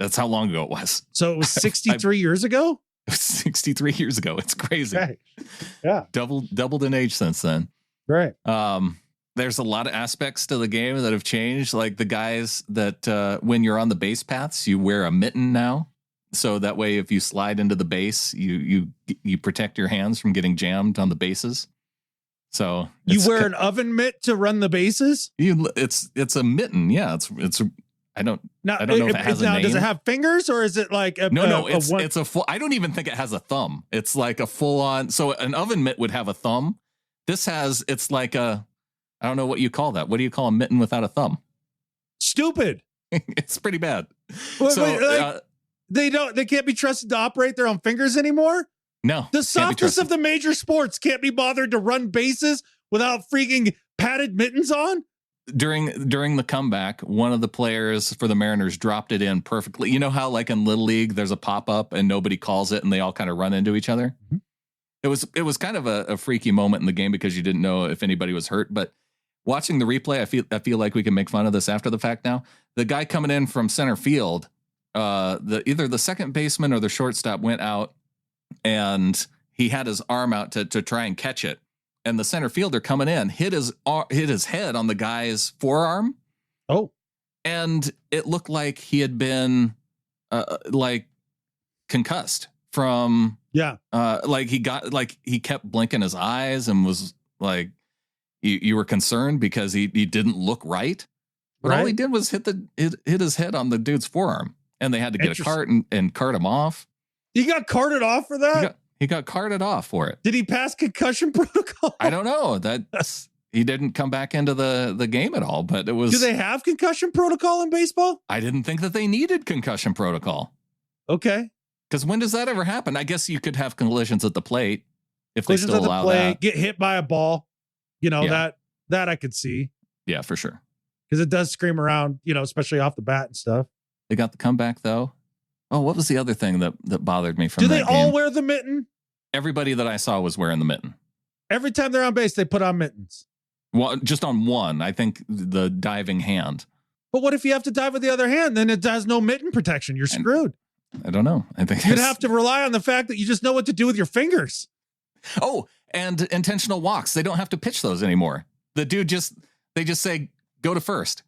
That's how long ago it was. So it was 63 years ago? 63 years ago. It's crazy. Okay. Yeah. Doubled in age since then. Right. There's a lot of aspects to the game that have changed. Like the guys that when you're on the base paths, you wear a mitten now. So that way, if you slide into the base, you protect your hands from getting jammed on the bases. So you wear an oven mitt to run the bases? It's a mitten. Yeah, it's I don't know if it has a name. Does it have fingers or is it like it's a full, I don't even think it has a thumb. It's like a full on. So an oven mitt would have a thumb. It's like I don't know what you call that. What do you call a mitten without a thumb? Stupid. It's pretty bad. They can't be trusted to operate their own fingers anymore. No, the softest of the major sports can't be bothered to run bases without freaking padded mittens on. During the comeback, one of the players for the Mariners dropped it in perfectly. You know how like in Little League, there's a pop up and nobody calls it and they all kind of run into each other. Mm-hmm. It was kind of a freaky moment in the game because you didn't know if anybody was hurt. But watching the replay, I feel like we can make fun of this after the fact now. The guy coming in from center field, either the second baseman or the shortstop went out and he had his arm out to try and catch it. And the center fielder coming in hit his head on the guy's forearm. Oh, and it looked like he had been like concussed from he kept blinking his eyes and was like you were concerned because he didn't look right. But all he did was hit his head on the dude's forearm, and they had to get a cart and cart him off. He got carted off for that? He got carted off for it. Did he pass concussion protocol? I don't know. He didn't come back into the game at all, but it was. Do they have concussion protocol in baseball? I didn't think that they needed concussion protocol. Okay. Because when does that ever happen? I guess you could have collisions at the plate if they still allow that. Get hit by a ball. That I could see. Yeah, for sure. Because it does scream around, especially off the bat and stuff. They got the comeback though. Oh, what was the other thing that bothered me from that game? Do they all wear the mitten? Everybody that I saw was wearing the mitten. Every time they're on base, they put on mittens. Well, just on one. I think the diving hand. But what if you have to dive with the other hand? Then it has no mitten protection. You're screwed. I don't know. I think you'd have to rely on the fact that you just know what to do with your fingers. Oh, and intentional walks. They don't have to pitch those anymore. The dude they just say, go to first.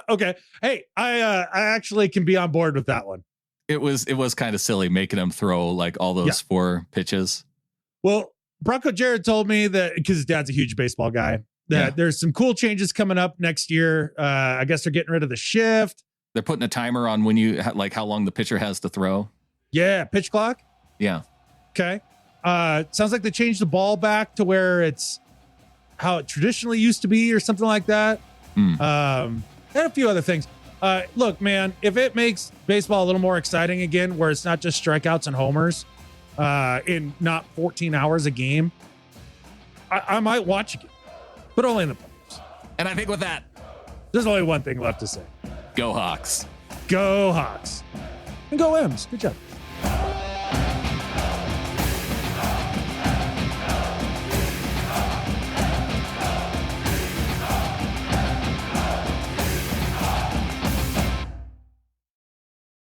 Okay. Hey, I actually can be on board with that one. It was kind of silly making him throw like all those 4 pitches. Well, Bronco Jared told me that because his dad's a huge baseball guy, that there's some cool changes coming up next year. I guess they're getting rid of the shift. They're putting a timer on when you like how long the pitcher has to throw. Yeah. Pitch clock. Yeah. Okay. Sounds like they changed the ball back to where it's how it traditionally used to be or something like that. And a few other things. Look, man, if it makes baseball a little more exciting again, where it's not just strikeouts and homers in not 14 hours a game, I might watch again, but only in the playoffs. And I think with that, there's only one thing left to say. go Hawks. Go Hawks. And go M's. Good job.